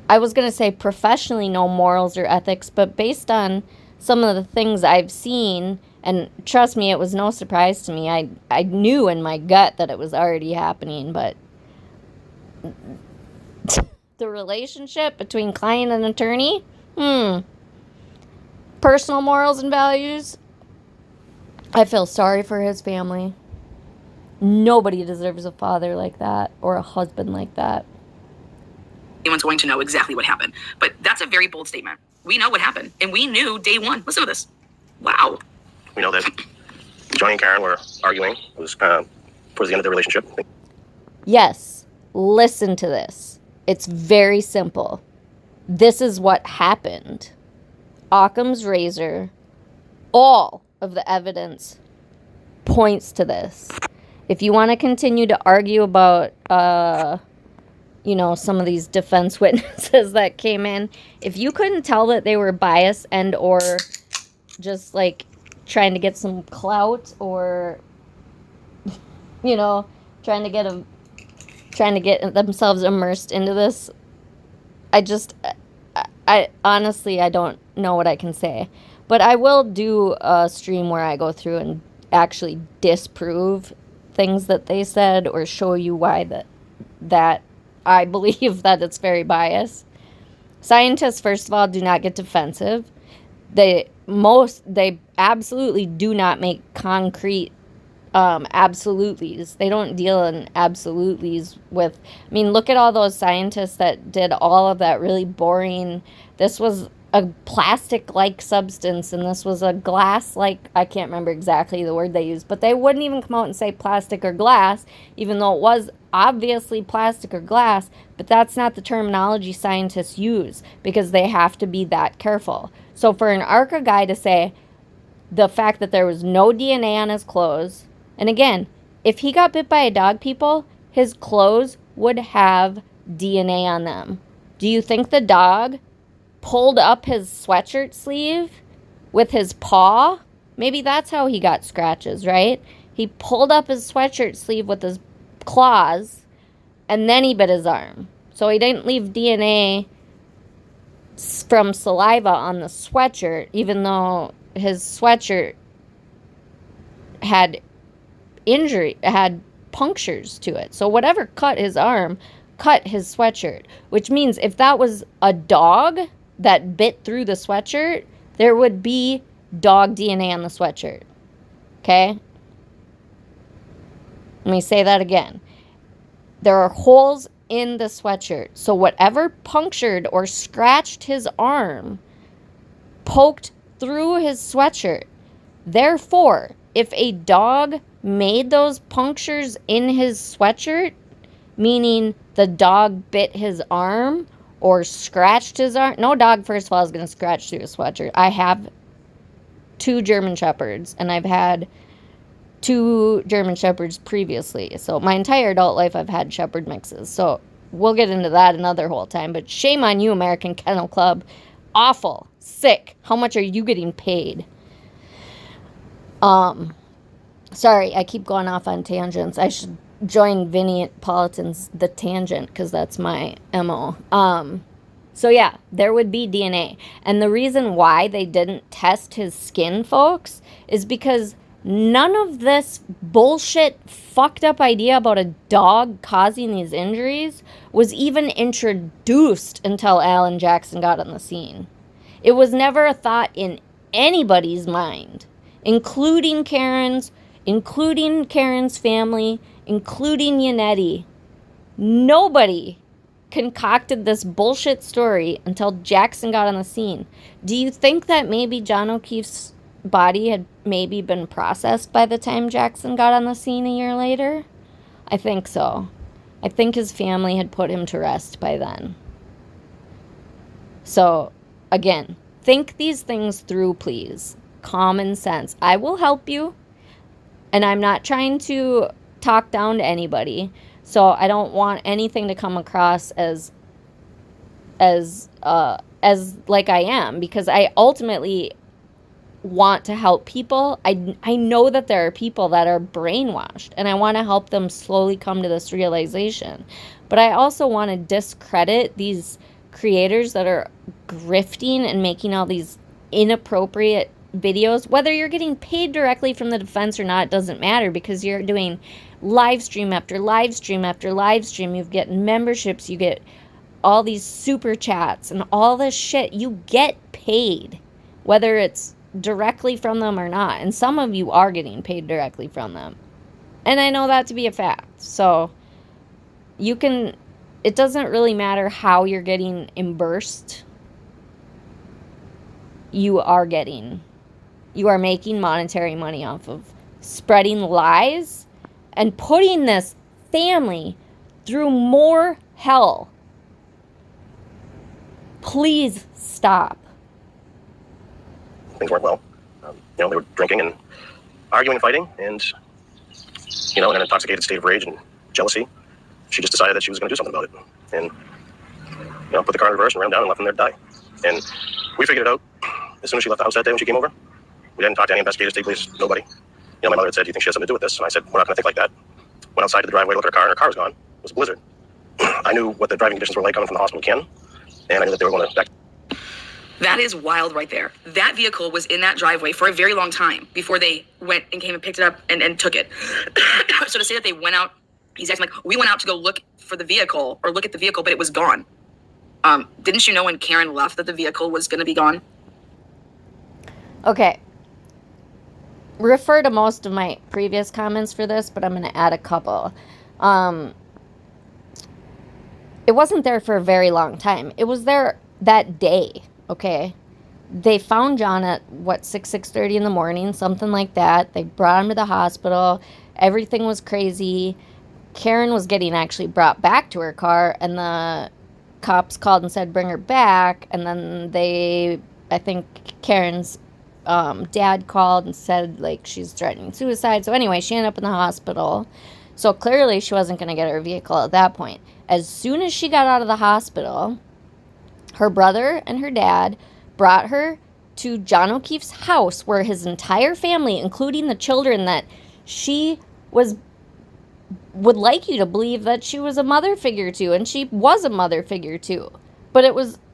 I was going to say professionally no morals or ethics, but based on some of the things I've seen, and trust me, it was no surprise to me. I knew in my gut that it was already happening, but the relationship between client and attorney, personal morals and values, I feel sorry for his family. Nobody deserves a father like that or a husband like that. Anyone's going to know exactly what happened. But that's a very bold statement. We know what happened, and we knew day one. Listen to this. Wow. We know that Johnny and Karen were arguing. It was towards the end of the relationship. Yes, listen to this. It's very simple. This is what happened. Occam's razor, all of the evidence points to this. If you want to continue to argue about, some of these defense witnesses that came in, if you couldn't tell that they were biased and or just like trying to get some clout or, trying to get themselves immersed into this, I honestly, I don't know what I can say. But I will do a stream where I go through and actually disprove things that they said or show you why that I believe that it's very biased. Scientists, first of all, do not get defensive. They absolutely do not make concrete absolutes. They don't deal in absolutes with, look at all those scientists that did all of that really boring. This was a plastic-like substance, and this was a glass-like, I can't remember exactly the word they used, but they wouldn't even come out and say plastic or glass, even though it was obviously plastic or glass, but that's not the terminology scientists use, because they have to be that careful. So for an ARCA guy to say the fact that there was no DNA on his clothes, and again, if he got bit by a dog, people, his clothes would have DNA on them. Do you think the dog pulled up his sweatshirt sleeve with his paw? Maybe that's how he got scratches, right? He pulled up his sweatshirt sleeve with his claws, and then he bit his arm. So he didn't leave DNA from saliva on the sweatshirt, even though his sweatshirt had punctures to it. So whatever cut his arm cut his sweatshirt, which means if that was a dog that bit through the sweatshirt, there would be dog DNA on the sweatshirt. Okay? Let me say that again. There are holes in the sweatshirt. So whatever punctured or scratched his arm poked through his sweatshirt. Therefore, if a dog made those punctures in his sweatshirt, meaning the dog bit his arm or scratched his arm. No dog, first of all, is going to scratch through a sweatshirt. I have 2 German Shepherds, and I've had 2 German Shepherds previously. So my entire adult life, I've had Shepherd mixes. So we'll get into that another whole time. But shame on you, American Kennel Club. Awful. Sick. How much are you getting paid? Sorry, I keep going off on tangents. I should join Vinnie Politan's The Tangent, because that's my MO. So yeah, there would be DNA. And the reason why they didn't test his skin, folks, is because none of this bullshit fucked up idea about a dog causing these injuries was even introduced until Alan Jackson got on the scene. It was never a thought in anybody's mind, including Karen's family, including Yannetti. Nobody concocted this bullshit story until Jackson got on the scene. Do you think that maybe John O'Keefe's body had maybe been processed by the time Jackson got on the scene a year later? I think so. I think his family had put him to rest by then. So, again, think these things through, please. Common sense. I will help you, and I'm not trying to talk down to anybody, so I don't want anything to come across as like I am, because I ultimately want to help people. I know that there are people that are brainwashed, and I want to help them slowly come to this realization. But I also want to discredit these creators that are grifting and making all these inappropriate videos. Whether you're getting paid directly from the defense or not, it doesn't matter, because you're doing live stream after live stream after live stream. You get memberships, you get all these super chats and all this shit. You get paid, whether it's directly from them or not. And some of you are getting paid directly from them. And I know that to be a fact. So you can, it doesn't really matter how you're getting imbursed. You are making monetary money off of spreading lies and putting this family through more hell. Please stop. Things weren't well. They were drinking and arguing and fighting, and in an intoxicated state of rage and jealousy, she just decided that she was going to do something about it, and put the car in reverse and ran down and left them there to die. And we figured it out as soon as she left the house that day when she came over. We didn't talk to any investigators, state police, nobody. My mother had said, "Do you think she has something to do with this?" And I said, "We're not going to think like that." Went outside to the driveway to look at her car, and her car was gone. It was a blizzard. I knew what the driving conditions were like coming from the hospital in Canton, and I knew that they were going to back. That is wild right there. That vehicle was in that driveway for a very long time before they went and came and picked it up and took it. So to say that they went out, he's acting like, we went out to go look for the vehicle or look at the vehicle, but it was gone. Didn't you know when Karen left that the vehicle was going to be gone? Okay. Refer to most of my previous comments for this, but I'm going to add a couple. It wasn't there for a very long time. It was there that day. Okay, they found John at 6:30 in the morning, something like that. They brought him to the hospital. Everything was crazy. Karen was getting actually brought back to her car, and the cops called and said bring her back. And then I think Karen's dad called and said like she's threatening suicide. So anyway, she ended up in the hospital. So clearly she wasn't going to get her vehicle at that point. As soon as she got out of the hospital, her brother and her dad brought her to John O'Keefe's house, where his entire family, including the children that she would like you to believe that she was a mother figure to, and she was a mother figure to. But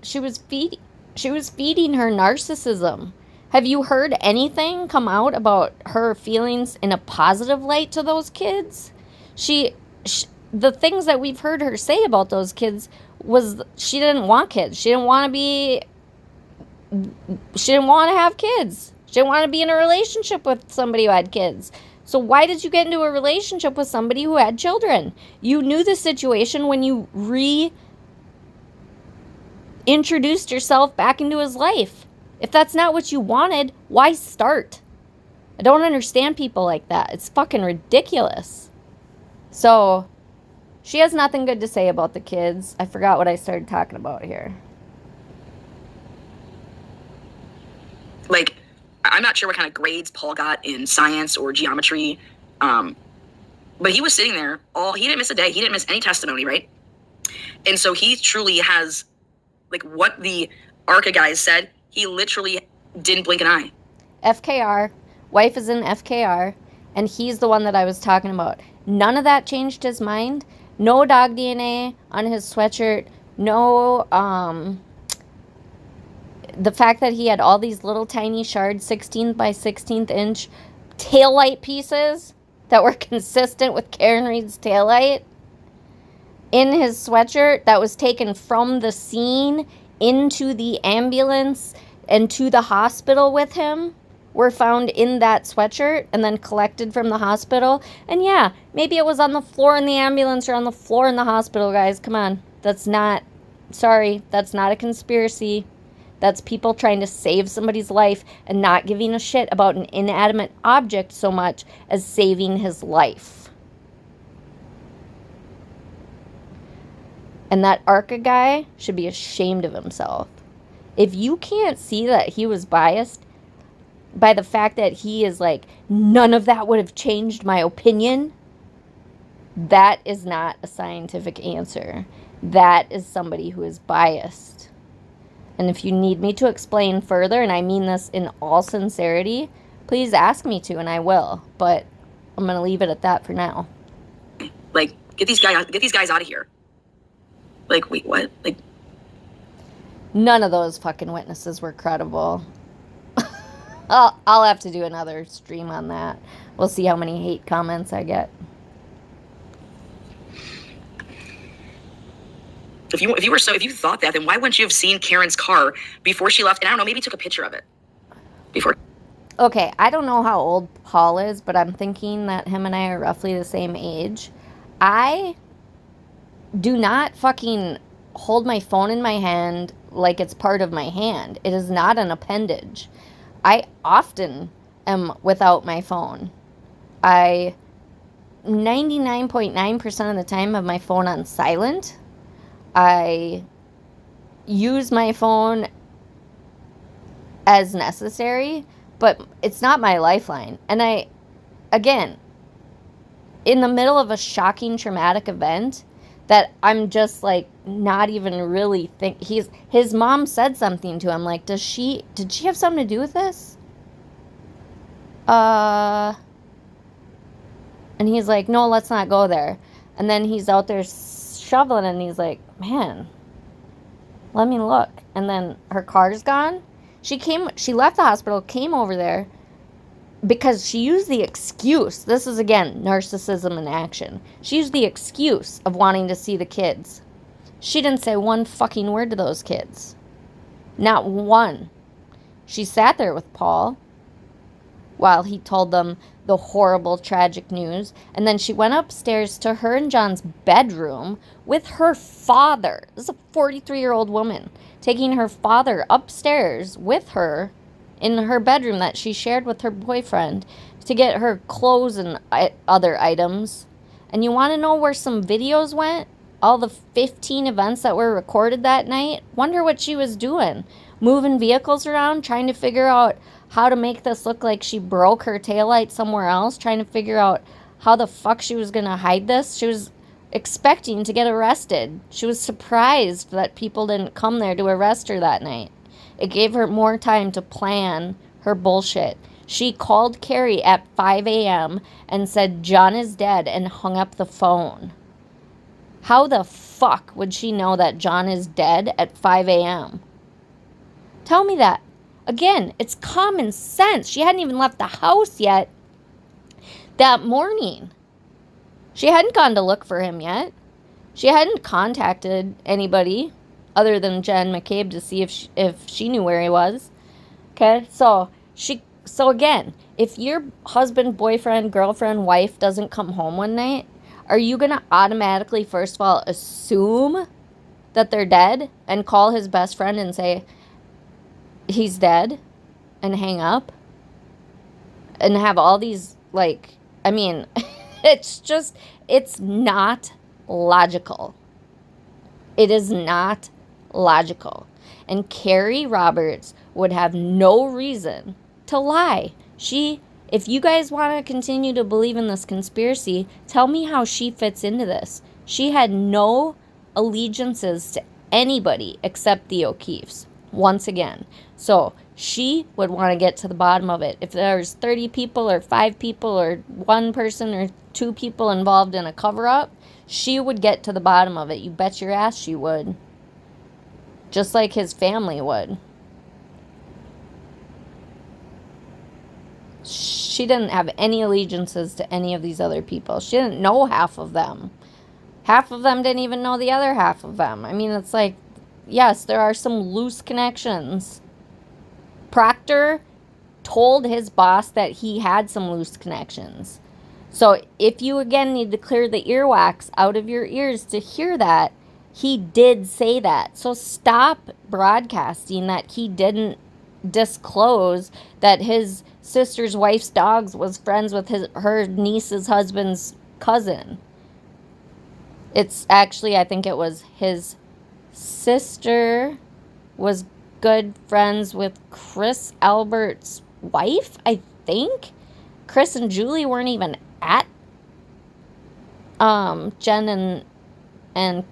she was feeding her narcissism. Have you heard anything come out about her feelings in a positive light to those kids? The things that we've heard her say about those kids was she didn't want kids. She didn't want to have kids. She didn't want to be in a relationship with somebody who had kids. So why did you get into a relationship with somebody who had children? You knew the situation when you reintroduced yourself back into his life. If that's not what you wanted, why start? I don't understand people like that. It's fucking ridiculous. So she has nothing good to say about the kids. I forgot what I started talking about here. Like, I'm not sure what kind of grades Paul got in science or geometry, but he was sitting there he didn't miss a day. He didn't miss any testimony, right? And so he truly has, like, what the ARCA guys said, he literally didn't blink an eye. FKR, wife is in FKR, and he's the one that I was talking about. None of that changed his mind. No dog DNA on his sweatshirt. No, the fact that he had all these little tiny shards, 16th by 16th inch taillight pieces that were consistent with Karen Reed's taillight in his sweatshirt that was taken from the scene into the ambulance and to the hospital with him were found in that sweatshirt and then collected from the hospital. And yeah, maybe it was on the floor in the ambulance or on the floor in the hospital, guys. Come on. That's not a conspiracy. That's people trying to save somebody's life and not giving a shit about an inanimate object so much as saving his life. And that ARCA guy should be ashamed of himself. If you can't see that he was biased by the fact that he is like, none of that would have changed my opinion, that is not a scientific answer. That is somebody who is biased. And if you need me to explain further, and I mean this in all sincerity, please ask me to, and I will. But I'm going to leave it at that for now. Like, get these guys out of here. Like, wait, what? Like, none of those fucking witnesses were credible. I'll have to do another stream on that. We'll see how many hate comments I get. If you thought that, then why wouldn't you have seen Karen's car before she left? And I don't know, maybe took a picture of it before. Okay, I don't know how old Paul is, but I'm thinking that him and I are roughly the same age. I do not fucking hold my phone in my hand like it's part of my hand. It is not an appendage. I often am without my phone. I 99.9% of the time have my phone on silent. I use my phone as necessary, but it's not my lifeline. And again, in the middle of a shocking traumatic event that I'm just like not even really his mom said something to him like, did she have something to do with this? And he's like, no, let's not go there. And then he's out there shoveling and he's like, man, let me look. And then her car's gone. She left the hospital, came over there because she used the excuse. This is, again, narcissism in action. She used the excuse of wanting to see the kids. She didn't say one fucking word to those kids. Not one. She sat there with Paul while he told them the horrible, tragic news. And then she went upstairs to her and John's bedroom with her father. This is a 43-year-old woman taking her father upstairs with her in her bedroom that she shared with her boyfriend to get her clothes and other items. And you want to know where some videos went? All the 15 events that were recorded that night? Wonder what she was doing. Moving vehicles around, trying to figure out how to make this look like she broke her taillight somewhere else, trying to figure out how the fuck she was going to hide this. She was expecting to get arrested. She was surprised that people didn't come there to arrest her that night. It gave her more time to plan her bullshit. She called Carrie at 5 a.m. and said, John is dead, and hung up the phone. How the fuck would she know that John is dead at 5 a.m.? Tell me that. Again, it's common sense. She hadn't even left the house yet that morning. She hadn't gone to look for him yet. She hadn't contacted anybody other than Jen McCabe to see if she knew where he was. Okay, so again, if your husband, boyfriend, girlfriend, wife doesn't come home one night, are you going to automatically, first of all, assume that they're dead and call his best friend and say, he's dead, and hang up? And have all these, like, I mean, it's not logical. It is not logical. And Carrie Roberts would have no reason to lie. If you guys want to continue to believe in this conspiracy, tell me how she fits into this. She had no allegiances to anybody except the O'Keeffes, once again. So she would want to get to the bottom of it. If there's 30 people or 5 people or 1 person or 2 people involved in a cover-up, she would get to the bottom of it. You bet your ass she would. Just like his family would. She didn't have any allegiances to any of these other people. She didn't know half of them. Half of them didn't even know the other half of them. I mean, it's like, yes, there are some loose connections. Proctor told his boss that he had some loose connections. So if you, again, need to clear the earwax out of your ears to hear that, he did say that. So stop broadcasting that he didn't disclose that his sister's wife's dogs was friends with her niece's husband's cousin. It's actually, I think it was his sister was good friends with Chris Albert's wife, I think. Chris and Julie weren't even at Jen and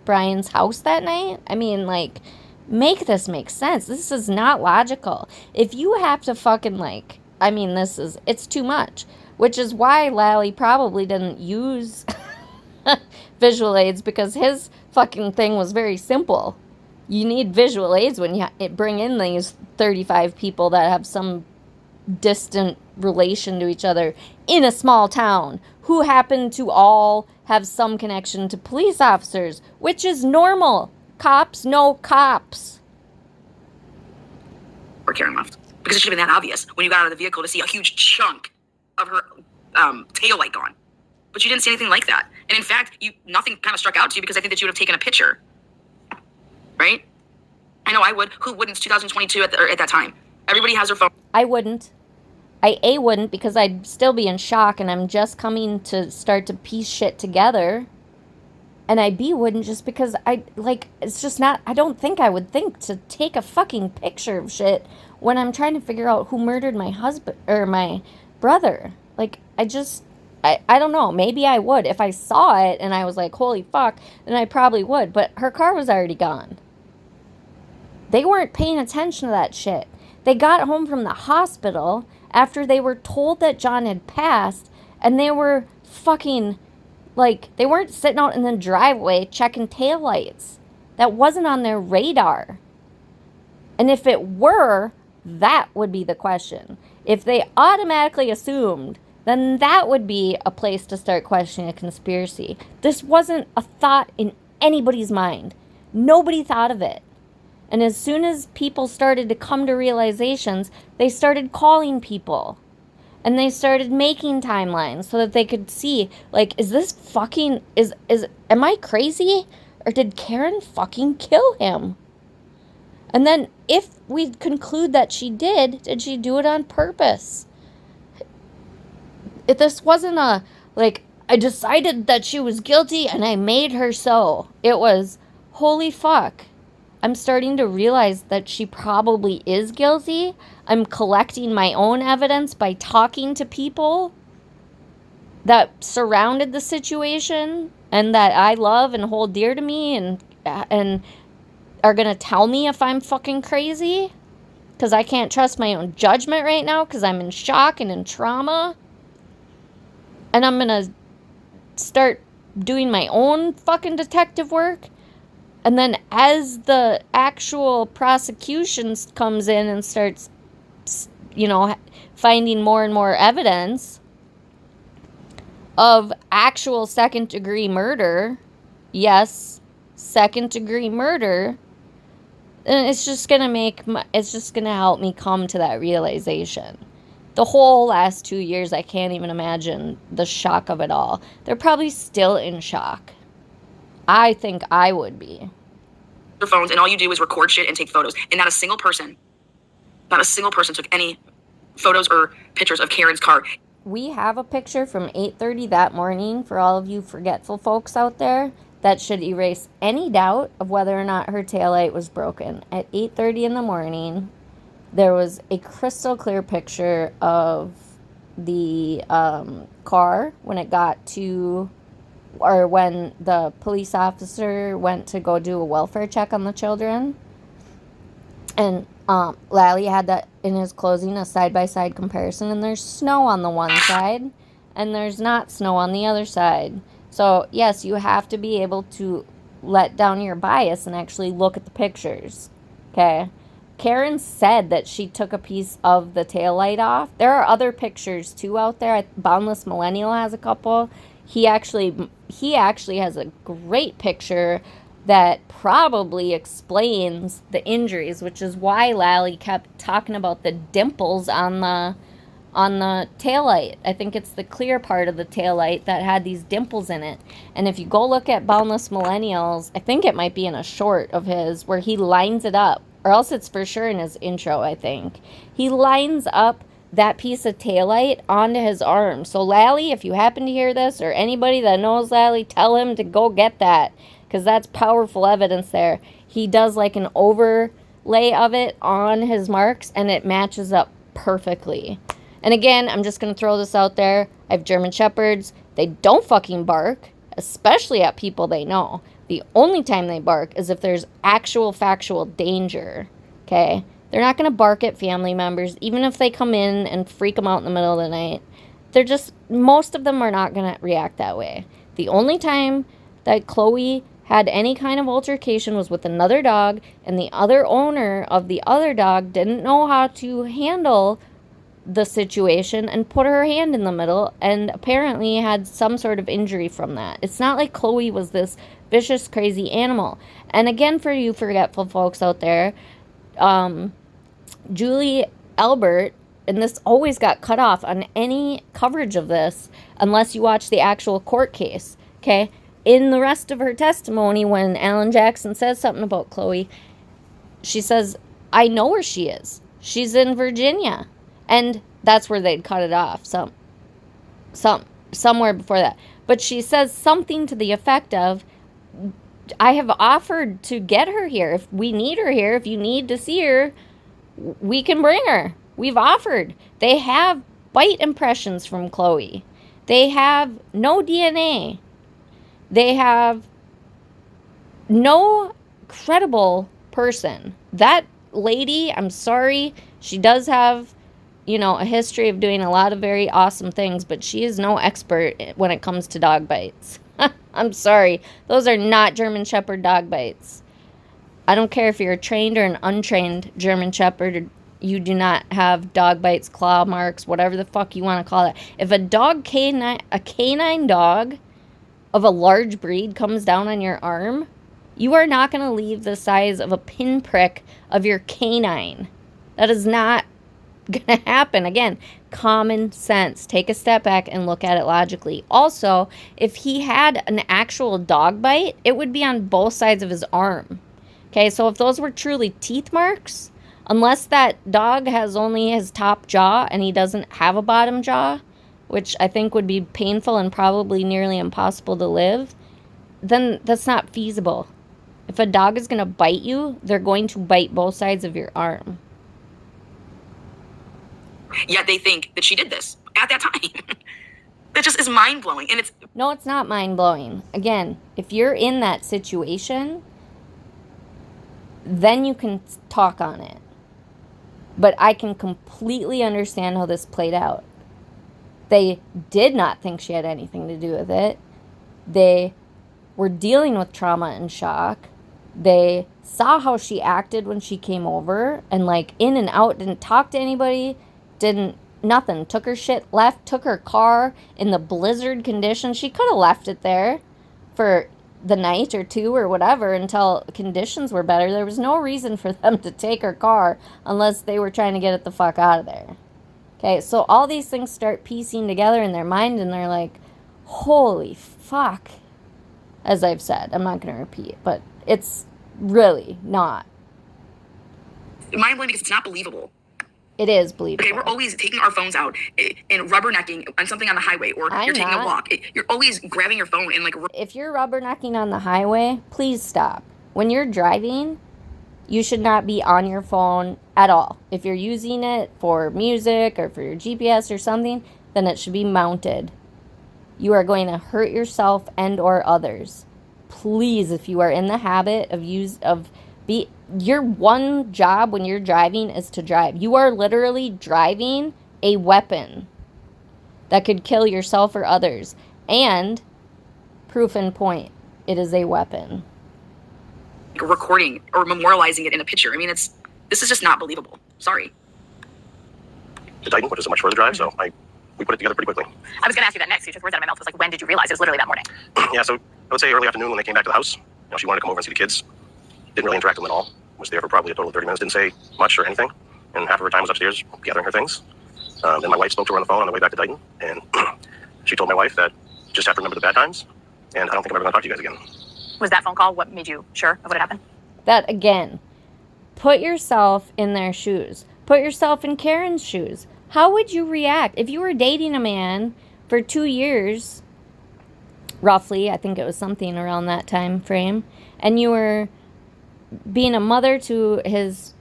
Brian's house that night. I mean, like, make this make sense. This is not logical. If you have to fucking, like, I mean, it's too much. Which is why Lally probably didn't use visual aids, because his fucking thing was very simple. You need visual aids when you bring in these 35 people that have some distant relation to each other in a small town, who happen to all have some connection to police officers, which is normal. Cops know cops. Or Karen left. Because it should have been that obvious when you got out of the vehicle to see a huge chunk of her taillight gone. But you didn't see anything like that. And in fact, nothing kind of struck out to you, because I think that you would have taken a picture. Right? I know I would. Who wouldn't? It's 2022 at that time. Everybody has their phone. I wouldn't. I wouldn't, because I'd still be in shock, and I'm just coming to start to piece shit together. And I wouldn't, just because it's just not, I don't think I would think to take a fucking picture of shit when I'm trying to figure out who murdered my husband, or my brother. Like, I don't know, maybe I would. If I saw it and I was like, holy fuck, then I probably would. But her car was already gone. They weren't paying attention to that shit. They got home from the hospital after they were told that John had passed, and they were fucking, like, they weren't sitting out in the driveway checking taillights. That wasn't on their radar. And if it were, that would be the question. If they automatically assumed, then that would be a place to start questioning a conspiracy. This wasn't a thought in anybody's mind. Nobody thought of it. And as soon as people started to come to realizations, they started calling people. And they started making timelines so that they could see, like, is this fucking, am I crazy? Or did Karen fucking kill him? And then if we conclude that she did she do it on purpose? If this wasn't I decided that she was guilty and I made her so. It was, holy fuck. I'm starting to realize that she probably is guilty. I'm collecting my own evidence by talking to people that surrounded the situation and that I love and hold dear to me, and are going to tell me if I'm fucking crazy, because I can't trust my own judgment right now because I'm in shock and in trauma. And I'm going to start doing my own fucking detective work. And then as the actual prosecution comes in and starts, finding more and more evidence of actual second-degree murder, yes, second-degree murder, then it's just going to help me come to that realization. The whole last 2 years, I can't even imagine the shock of it all. They're probably still in shock. I think I would be. Their phones, and all you do is record shit and take photos. And not a single person took any photos or pictures of Karen's car. We have a picture from 8:30 that morning for all of you forgetful folks out there. That should erase any doubt of whether or not her taillight was broken. At 8:30 in the morning, there was a crystal clear picture of the car when it got to, or when the police officer went to go do a welfare check on the children. And Lally had that in his closing, a side-by-side comparison, and there's snow on the one side, and there's not snow on the other side. So, yes, you have to be able to let down your bias and actually look at the pictures, okay? Karen said that she took a piece of the taillight off. There are other pictures, too, out there. Boundless Millennial has a couple. He actually has a great picture that probably explains the injuries, which is why Lally kept talking about the dimples on the taillight. I think it's the clear part of the taillight that had these dimples in it. And if you go look at Boundless Millennials, I think it might be in a short of his where he lines it up, or else it's for sure in his intro, I think. He lines up that piece of taillight onto his arm. So Lally, if you happen to hear this, or anybody that knows Lally, tell him to go get that. because that's powerful evidence there. He does like an overlay of it on his marks, and it matches up perfectly. And again, I'm just going to throw this out there. I have German Shepherds. They don't fucking bark, especially at people they know. The only time they bark is if there's actual factual danger, okay? They're not going to bark at family members, even if they come in and freak them out in the middle of the night. They're just, most of them are not going to react that way. The only time that Chloe had any kind of altercation was with another dog, and the other owner of the other dog didn't know how to handle the situation and put her hand in the middle, and apparently had some sort of injury from that. It's not like Chloe was this vicious, crazy animal. And again, for you forgetful folks out there, Julie Albert, and this always got cut off on any coverage of this unless you watch the actual court case, okay? In the rest of her testimony, when Alan Jackson says something about Chloe, she says, I know where she is. She's in Virginia. And that's where they'd cut it off, somewhere before that. But she says something to the effect of, I have offered to get her here. If we need her here, if you need to see her, we can bring her. We've offered. They have bite impressions from Chloe. They have no DNA. They have no credible person. That lady, I'm sorry, she does have, a history of doing a lot of very awesome things, but she is no expert when it comes to dog bites. I'm sorry. Those are not German Shepherd dog bites. I don't care if you're a trained or an untrained German Shepherd. You do not have dog bites, claw marks, whatever the fuck you want to call it. If a canine dog of a large breed comes down on your arm, you are not going to leave the size of a pinprick of your canine. That is not going to happen. Again, common sense. Take a step back and look at it logically. Also, if he had an actual dog bite, it would be on both sides of his arm. Okay, so if those were truly teeth marks, unless that dog has only his top jaw and he doesn't have a bottom jaw, which I think would be painful and probably nearly impossible to live, then that's not feasible. If a dog is going to bite you, they're going to bite both sides of your arm. Yet they think that she did this at that time. That just is mind-blowing. And it's... No, it's not mind-blowing. Again, if you're in that situation, then you can talk on it. But I can completely understand how this played out. They did not think she had anything to do with it. They were dealing with trauma and shock. They saw how she acted when she came over and in and out, didn't talk to anybody, nothing. Took her shit, left, took her car in the blizzard condition. She could have left it there for the night or two or whatever until conditions were better. There was no reason for them to take her car unless they were trying to get it the fuck out of there. Okay, so all these things start piecing together in their mind, and they're like, holy fuck. As I've said, I'm not going to repeat, but it's really not. Mind-blowing because it's not believable. It is believable. Okay, we're always taking our phones out and rubbernecking on something on the highway, or you're taking a walk. You're always grabbing your phone and If you're rubbernecking on the highway, please stop. When you're driving, you should not be on your phone at all. If you're using it for music or for your GPS or something, then it should be mounted. You are going to hurt yourself and or others. Please, if you are in the habit of your one job when you're driving is to drive. You are literally driving a weapon that could kill yourself or others. And, proof in point, it is a weapon. recording or memorializing it in a picture. I mean, this is just not believable. Sorry. To Titan, which is a much further drive, so we put it together pretty quickly. I was going to ask you that next. You took words out of my mouth. It was like, when did you realize? It was literally that morning. Yeah, so I would say early afternoon when they came back to the house. She wanted to come over and see the kids. Didn't really interact with them at all. Was there for probably a total of 30 minutes. Didn't say much or anything. And half of her time was upstairs gathering her things. Then my wife spoke to her on the phone on the way back to Titan. And she told my wife that just have to remember the bad times. And I don't think I'm ever going to talk to you guys again. Was that phone call what made you sure of what had happened? That, again, put yourself in their shoes. Put yourself in Karen's shoes. How would you react if you were dating a man for 2 years roughly. I think it was something around that time frame. And you were being a mother to his,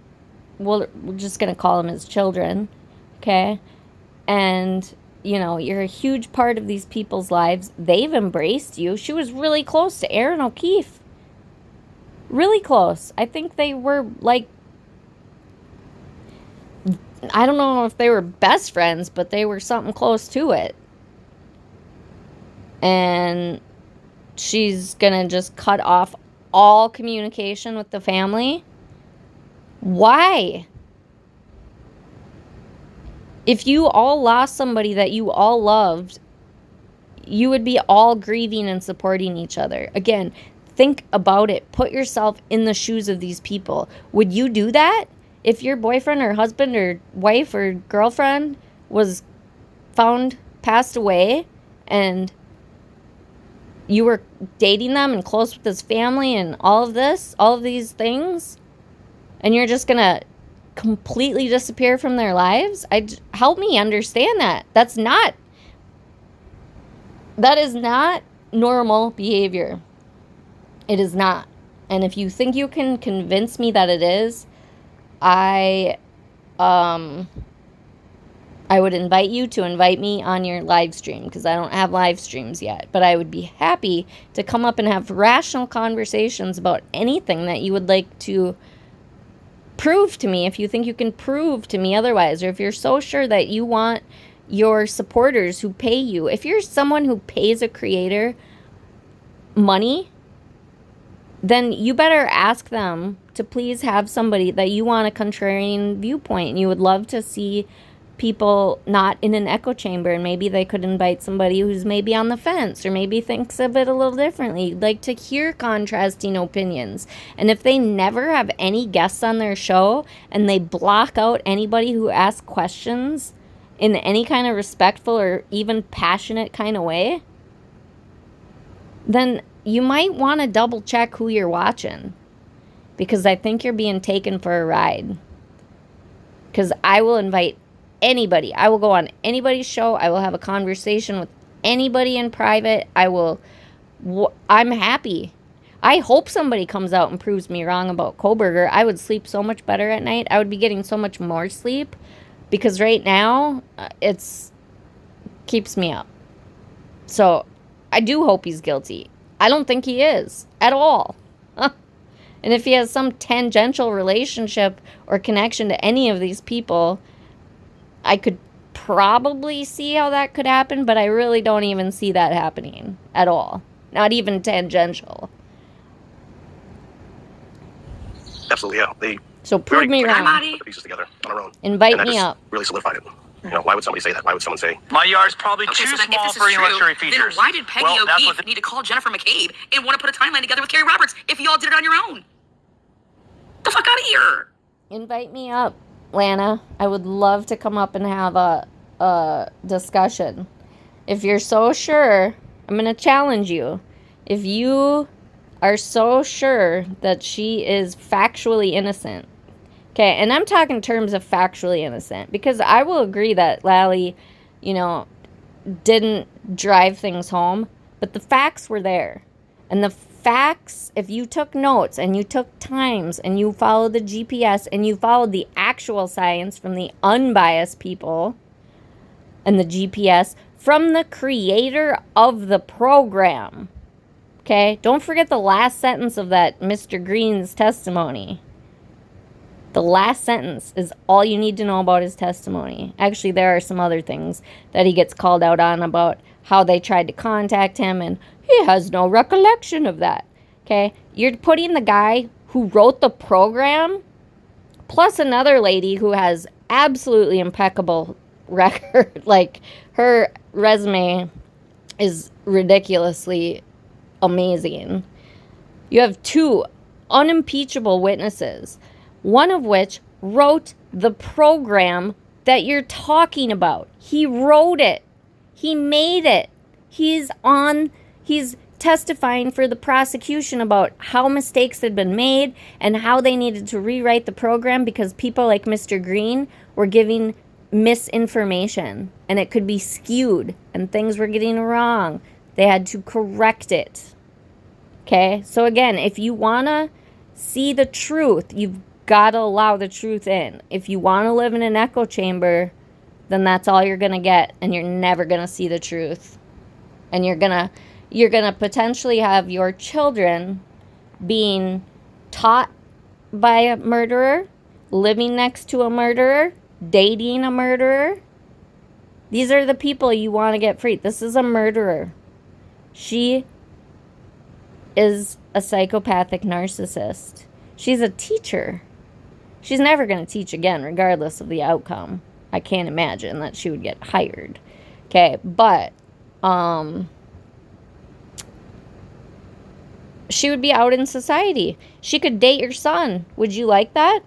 well, we're just going to call them his children, okay? And, you know, you're a huge part of these people's lives. They've embraced you. She was really close to Aaron O'Keefe. Really close. I think they were, like, I don't know if they were best friends, but they were something close to it. And she's gonna just cut off all communication with the family? Why? If you all lost somebody that you all loved, you would be all grieving and supporting each other. Again, think about it. Put yourself in the shoes of these people. Would you do that? If your boyfriend or husband or wife or girlfriend was found passed away and you were dating them and close with his family and all of this, all of these things, and you're just going to completely disappear from their lives? Help me understand that. That is not normal behavior. It is not. And if you think you can convince me that it is, I would invite you to invite me on your live stream, because I don't have live streams yet. But I would be happy to come up and have rational conversations about anything that you would like to prove to me, if you think you can prove to me otherwise, or if you're so sure that you want your supporters who pay you. If you're someone who pays a creator money, then you better ask them to please have somebody that you want a contrarian viewpoint. And you would love to see people not in an echo chamber, and maybe they could invite somebody who's maybe on the fence or maybe thinks of it a little differently. You'd like to hear contrasting opinions. And if they never have any guests on their show and they block out anybody who asks questions in any kind of respectful or even passionate kind of way, then you might want to double check who you're watching, because I think you're being taken for a ride. Because I will invite anybody. I will go on anybody's show. I will have a conversation with anybody in private. I'm happy. I hope somebody comes out and proves me wrong about Koberger. I would sleep so much better at night. I would be getting so much more sleep, because right now it's keeps me up. So I do hope he's guilty. I don't think he is at all. And if he has some tangential relationship or connection to any of these people, I could probably see how that could happen, but I really don't even see that happening at all. Not even tangential. Absolutely, yeah. So prove me wrong. Put the pieces together on our own. Invite and that me just up. Really solidified it. You know, why would somebody say that? Why would someone say, my yard's probably Okay, too so then if small this is for any true, luxury then features? why did Peggy Well, that's O'Keefe need to call Jennifer McCabe and want to put a timeline together with Carrie Roberts if you all did it on your own? The fuck out of here. Invite me up, Lana. I would love to come up and have a discussion. If you're so sure, I'm going to challenge you. If you are so sure that she is factually innocent, okay, and I'm talking in terms of factually innocent, because I will agree that Lally, didn't drive things home, but the facts were there. And the facts, if you took notes and you took times and you followed the GPS and you followed the actual science from the unbiased people and the GPS from the creator of the program, okay? Don't forget the last sentence of that Mr. Green's testimony. The last sentence is all you need to know about his testimony. Actually, there are some other things that he gets called out on about how they tried to contact him, and he has no recollection of that. Okay? You're putting the guy who wrote the program, plus another lady who has absolutely impeccable record. Like, her resume is ridiculously amazing. You have two unimpeachable witnesses, one of which wrote the program that you're talking about. He wrote it. He made it. He's testifying for the prosecution about how mistakes had been made and how they needed to rewrite the program because people like Mr. Green were giving misinformation and it could be skewed and things were getting wrong. They had to correct it. Okay? So again, if you want to see the truth, you've got to allow the truth in. If you want to live in an echo chamber, then that's all you're going to get, and you're never going to see the truth. And you're going to potentially have your children being taught by a murderer, living next to a murderer, dating a murderer. These are the people you want to get free. This is a murderer. She is a psychopathic narcissist. She's a teacher. She's never going to teach again, regardless of the outcome. I can't imagine that she would get hired. Okay, but she would be out in society. She could date your son. Would you like that?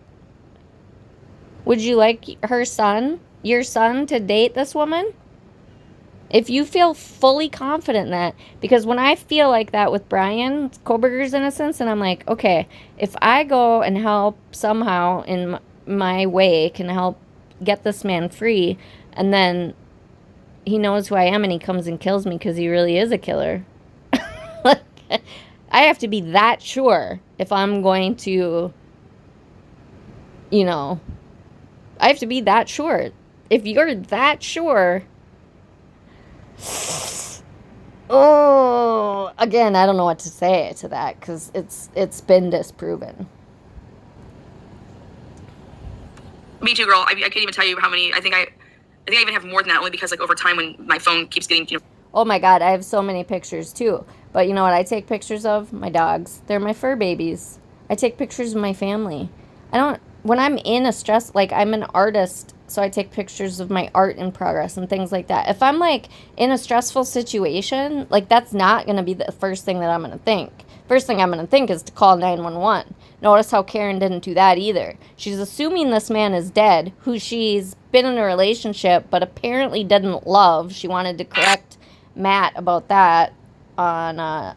Would you like your son, to date this woman? If you feel fully confident in that, because when I feel like that with Brian Kohberger's innocence, and I'm like, okay, if I go and help somehow in my way, can help get this man free, and then he knows who I am and he comes and kills me because he really is a killer. I have to be that sure if I'm going to, I have to be that sure. If you're that sure, again, I don't know what to say to that because it's been disproven. Me too, girl. I can't even tell you how many. I think I even have more than that, only because over time when my phone keeps getting. Oh my God, I have so many pictures too. But you know what I take pictures of? My dogs. They're my fur babies. I take pictures of my family. When I'm in a stress, like I'm an artist, so I take pictures of my art in progress and things like that. If I'm like in a stressful situation, like that's not going to be the first thing that I'm going to think. First thing I'm going to think is to call 911. Notice how Karen didn't do that either. She's assuming this man is dead, who she's been in a relationship, but apparently didn't love. She wanted to correct Matt about that on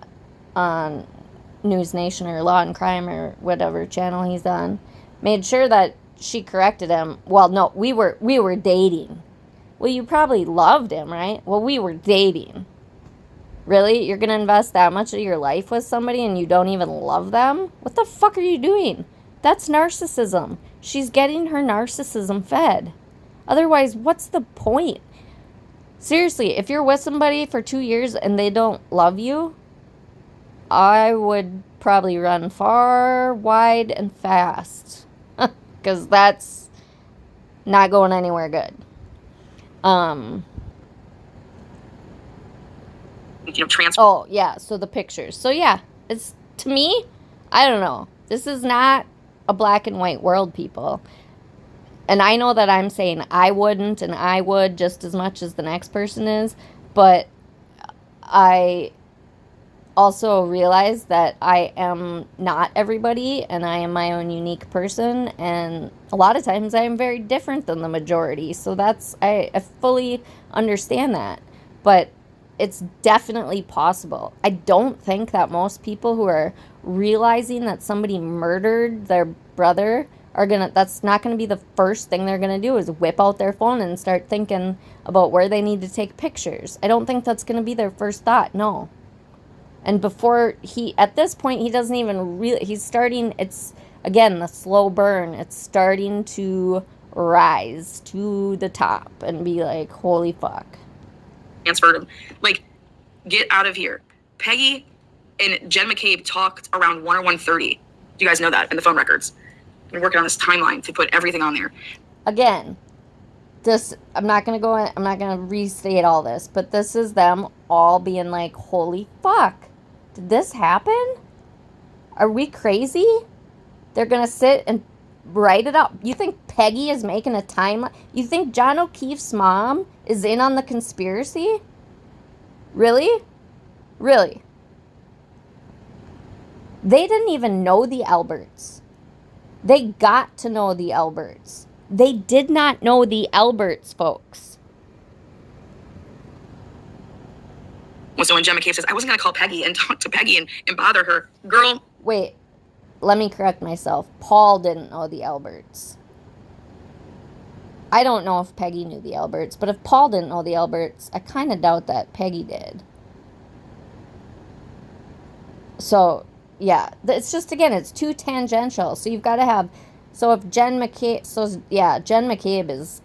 News Nation or Law and Crime or whatever channel he's on. Made sure that she corrected him. Well, no, we were dating. Well, you probably loved him, right? Well, we were dating. Really? You're going to invest that much of your life with somebody and you don't even love them? What the fuck are you doing? That's narcissism. She's getting her narcissism fed. Otherwise, what's the point? Seriously, if you're with somebody for 2 years and they don't love you, I would probably run far, wide, and fast. Because that's not going anywhere good. Oh, yeah, so the pictures. So, yeah, it's, to me, I don't know. This is not a black and white world, people. And I know that I'm saying I wouldn't and I would just as much as the next person is. But I also realize that I am not everybody and I am my own unique person. And a lot of times I am very different than the majority. So I fully understand that. But it's definitely possible. I don't think that most people who are realizing that somebody murdered their brother that's not gonna be the first thing they're gonna do is whip out their phone and start thinking about where they need to take pictures. I don't think that's gonna be their first thought, no. And at this point, he doesn't even he's starting, it's, again, the slow burn. It's starting to rise to the top and be like, holy fuck. Transferred him. Like, get out of here. Peggy and Jen McCabe talked around 1 or 1:30. Do you guys know that in the phone records? We're working on this timeline to put everything on there. Again, I'm not going to restate all this, but this is them all being like, holy fuck. Did this happen? Are we crazy? They're going to sit and write it up. You think Peggy is making a timeline? You think John O'Keefe's mom is in on the conspiracy? Really? Really? They didn't even know the Alberts. They got to know the Alberts. They did not know the Alberts, folks. So when Jen McCabe says, I wasn't going to call Peggy and talk to Peggy and bother her, girl. Wait, let me correct myself. Paul didn't know the Alberts. I don't know if Peggy knew the Alberts, but if Paul didn't know the Alberts, I kind of doubt that Peggy did. So, yeah, it's just, again, it's too tangential. So you've got to have, so if Jen McCabe, so yeah, Jen McCabe is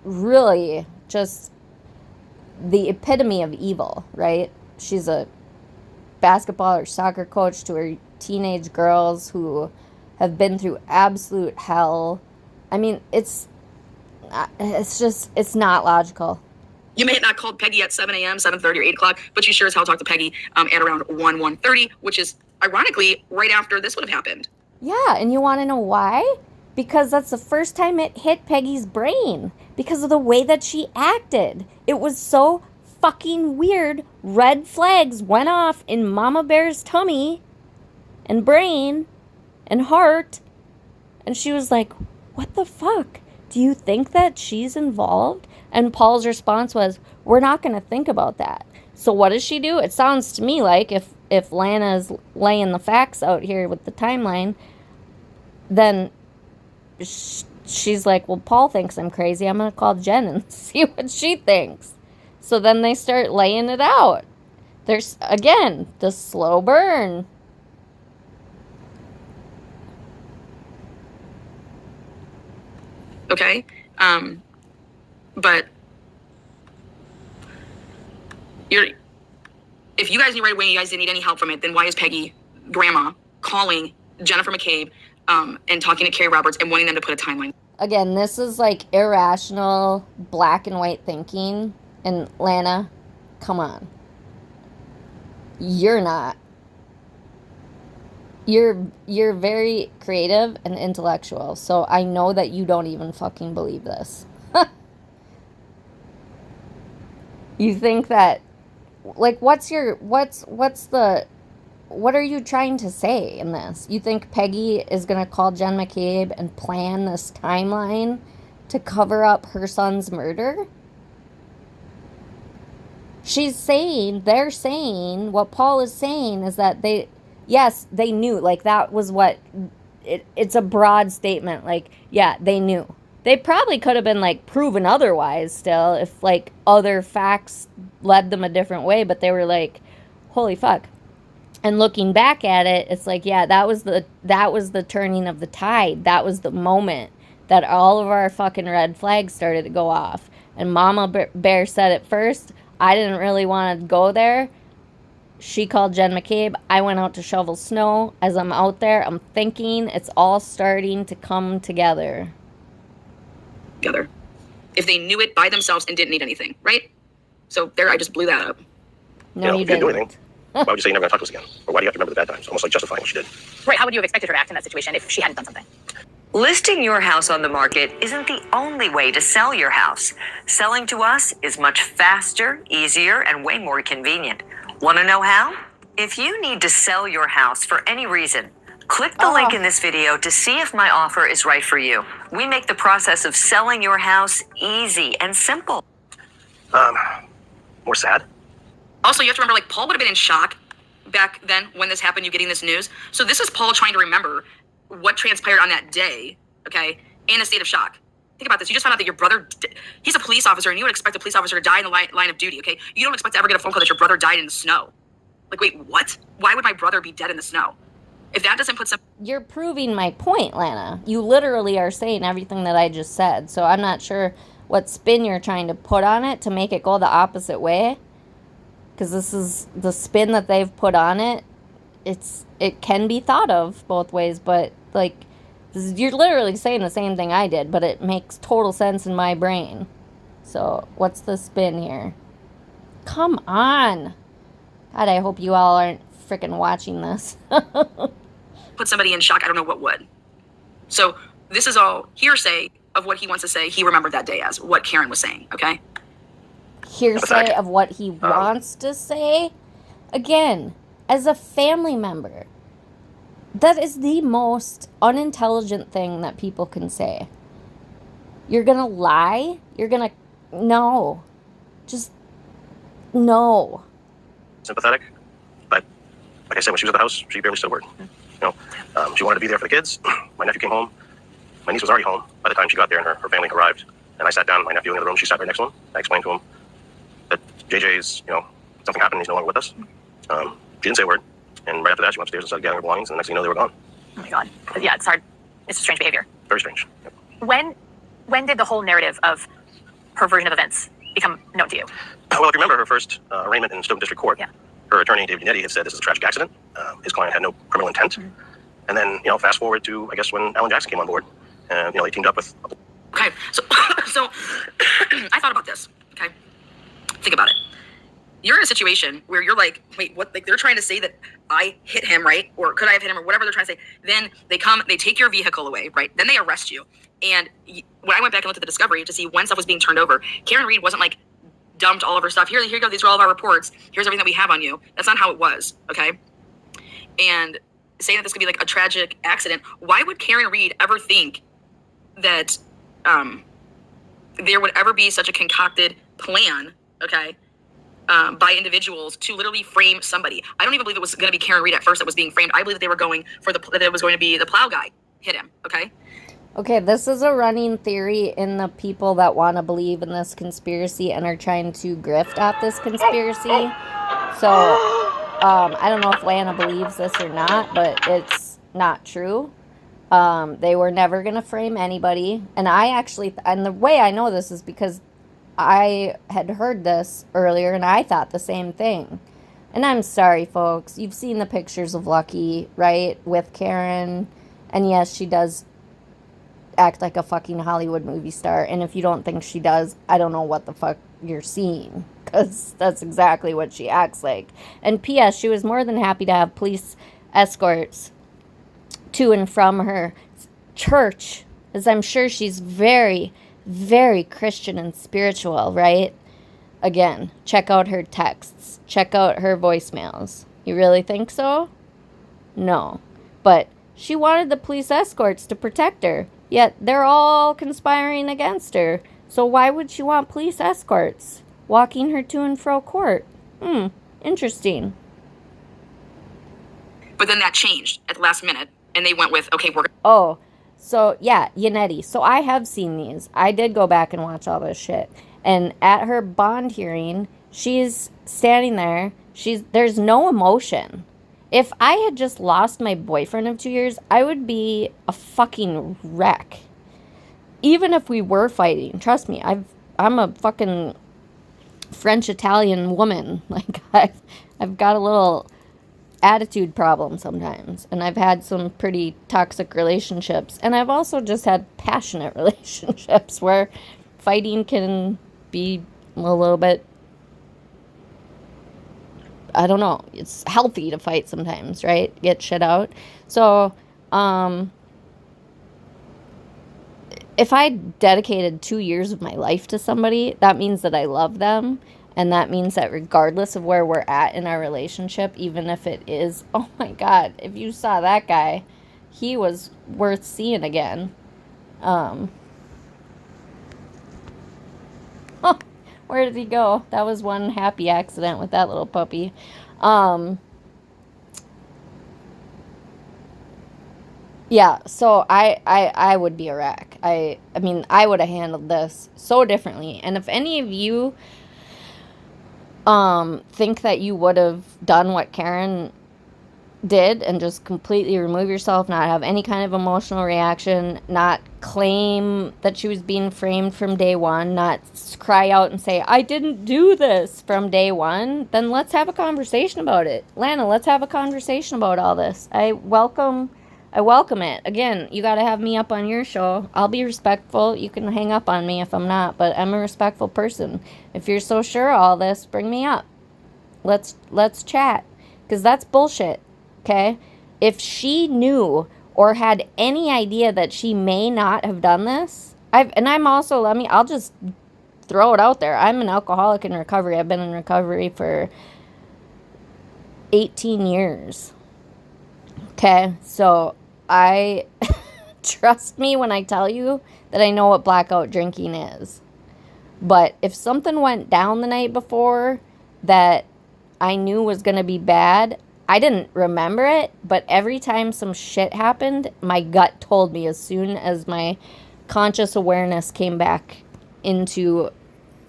really just the epitome of evil, right? She's a basketball or soccer coach to her teenage girls who have been through absolute hell. I mean, it's just, it's not logical. You may have not called Peggy at 7 a.m., 7:30 or 8 o'clock, but you sure as hell talked to Peggy at around 1:30, which is ironically right after this would have happened. Yeah, and you want to know why? Because that's the first time it hit Peggy's brain. Because of the way that she acted. It was so fucking weird. Red flags went off in Mama Bear's tummy and brain and heart. And she was like, what the fuck? Do you think that she's involved? And Paul's response was, we're not going to think about that. So what does she do? It sounds to me like if Lana's laying the facts out here with the timeline, then she's like, well, Paul thinks I'm crazy. I'm going to call Jen and see what she thinks. So then they start laying it out. There's, again, the slow burn. Okay? But if you guys knew right away you guys didn't need any help from it, then why is Peggy, grandma, calling Jennifer McCabe and talking to Carrie Roberts and wanting them to put a timeline? Again, this is like irrational, black and white thinking. And Lana, come on. You're not. You're very creative and intellectual, so I know that you don't even fucking believe this. You think that, like, what are you trying to say in this? You think Peggy is going to call Jen McCabe and plan this timeline to cover up her son's murder? They're saying, what Paul is saying is that they knew, like, that was what, it's a broad statement, like, yeah, they knew. They probably could have been, like, proven otherwise still if, like, other facts led them a different way, but they were like, holy fuck. And looking back at it, it's like, yeah, that was the turning of the tide. That was the moment that all of our fucking red flags started to go off. And Mama Bear said it first. I didn't really want to go there. She called Jen McCabe. I went out to shovel snow. As I'm out there, I'm thinking it's all starting to come together. If they knew it by themselves and didn't need anything, right? So there, I just blew that up. No, you if you didn't do didn't. anything, why would you say you're never going to talk to us again? Or why do you have to remember the bad times? Almost like justifying what she did. Right, how would you have expected her to act in that situation if she hadn't done something? Listing your house on the market isn't the only way to sell your house. Selling to us is much faster, easier, and way more convenient. Want to know how? If you need to sell your house for any reason, click the link in this video to see if my offer is right for you. We make the process of selling your house easy and simple. More sad. Also, you have to remember, like, Paul would have been in shock back then when this happened, you getting this news. So this is Paul trying to remember what transpired on that day, okay, in a state of shock. Think about this. You just found out that your brother, he's a police officer, and you would expect a police officer to die in the line of duty, okay? You don't expect to ever get a phone call that your brother died in the snow. Like, wait, what? Why would my brother be dead in the snow? If that doesn't put some... You're proving my point, Lana. You literally are saying everything that I just said. So I'm not sure what spin you're trying to put on it to make it go the opposite way. Because this is the spin that they've put on it. It can be thought of both ways, but, like, you're literally saying the same thing I did, but it makes total sense in my brain. So what's the spin here? Come on. God, I hope you all aren't freaking watching this. Put somebody in shock, I don't know what would. So this is all hearsay of what he wants to say he remembered that day as, what Karen was saying, okay? Hearsay of what he wants to say? Again, as a family member, that is the most unintelligent thing that people can say. You're gonna lie? No. Just, no. Sympathetic, but like I said, when she was at the house, she barely said a word. She wanted to be there for the kids. My nephew came home. My niece was already home by the time she got there, and her family arrived. And I sat down with my nephew in the room. She sat right next to him. I explained to him that JJ's, something happened. He's no longer with us. She didn't say a word. And right after that, she went upstairs and started gathering her belongings, and the next thing you know, they were gone. Oh my God. Yeah, it's hard. It's strange behavior. Very strange. Yep. When did the whole narrative of her version of events become known to you? Well, if you remember her first arraignment in Stoughton District Court, Yeah. her attorney, David Netti, had said this is a tragic accident. His client had no criminal intent. Mm-hmm. And then, fast forward to, I guess, when Alan Jackson came on board, and, they teamed up with... Okay, so I thought about this, okay? Think about it. You're in a situation where you're like, wait, what? Like, they're trying to say that I hit him, right? Or could I have hit him, or whatever they're trying to say. Then they come, they take your vehicle away, right? Then they arrest you. And when I went back and looked at the discovery to see when stuff was being turned over, Karen Reed wasn't like, dumped all of her stuff. Here you go, these are all of our reports. Here's everything that we have on you. That's not how it was, okay? And saying that this could be like a tragic accident, why would Karen Reed ever think that there would ever be such a concocted plan, okay, by individuals to literally frame somebody? I don't even believe it was going to be Karen Reed at first that was being framed. I believe that they were going for that it was going to be the plow guy hit him, okay? Okay, this is a running theory in the people that want to believe in this conspiracy and are trying to grift at this conspiracy. So, I don't know if Lana believes this or not, but it's not true. They were never going to frame anybody. And and the way I know this is because I had heard this earlier and I thought the same thing. And I'm sorry, folks. You've seen the pictures of Lucky, right? With Karen. And yes, she does act like a fucking Hollywood movie star. And if you don't think she does, I don't know what the fuck you're seeing. Because that's exactly what she acts like. And P.S., she was more than happy to have police escorts to and from her church. As I'm sure she's very, very Christian and spiritual, right? Again, check out her texts. Check out her voicemails. You really think so? No. But she wanted the police escorts to protect her. Yet they're all conspiring against her. So why would she want police escorts walking her to and fro court? Interesting. But then that changed at the last minute, and they went with, okay, we're... Oh, so yeah, Yannetti. So I have seen these. I did go back and watch all this shit. And at her bond hearing, she's standing there. There's no emotion. If I had just lost my boyfriend of 2 years, I would be a fucking wreck. Even if we were fighting, trust me, I'm a fucking French-Italian woman. Like, I've got a little attitude problem sometimes. And I've had some pretty toxic relationships. And I've also just had passionate relationships where fighting can be a little bit, I don't know, it's healthy to fight sometimes, right? Get shit out. So, if I dedicated 2 years of my life to somebody, that means that I love them. And that means that regardless of where we're at in our relationship, even if it is, oh my God, if you saw that guy, he was worth seeing again. Where did he go? That was one happy accident with that little puppy. Yeah, so I would be a wreck. I mean, I would have handled this so differently. And if any of you think that you would have done what Karen did and just completely remove yourself, not have any kind of emotional reaction, not claim that she was being framed from day one, not cry out and say, I didn't do this from day one, then let's have a conversation about it. Lana, let's have a conversation about all this. I welcome it. Again, you got to have me up on your show. I'll be respectful. You can hang up on me if I'm not, but I'm a respectful person. If you're so sure of all this, bring me up. Let's chat, because that's bullshit. Okay? If she knew or had any idea that she may not have done this, I'll just throw it out there. I'm an alcoholic in recovery. I've been in recovery for 18 years. Okay? So I trust me when I tell you that I know what blackout drinking is. But if something went down the night before that I knew was going to be bad, I didn't remember it, but every time some shit happened, my gut told me as soon as my conscious awareness came back into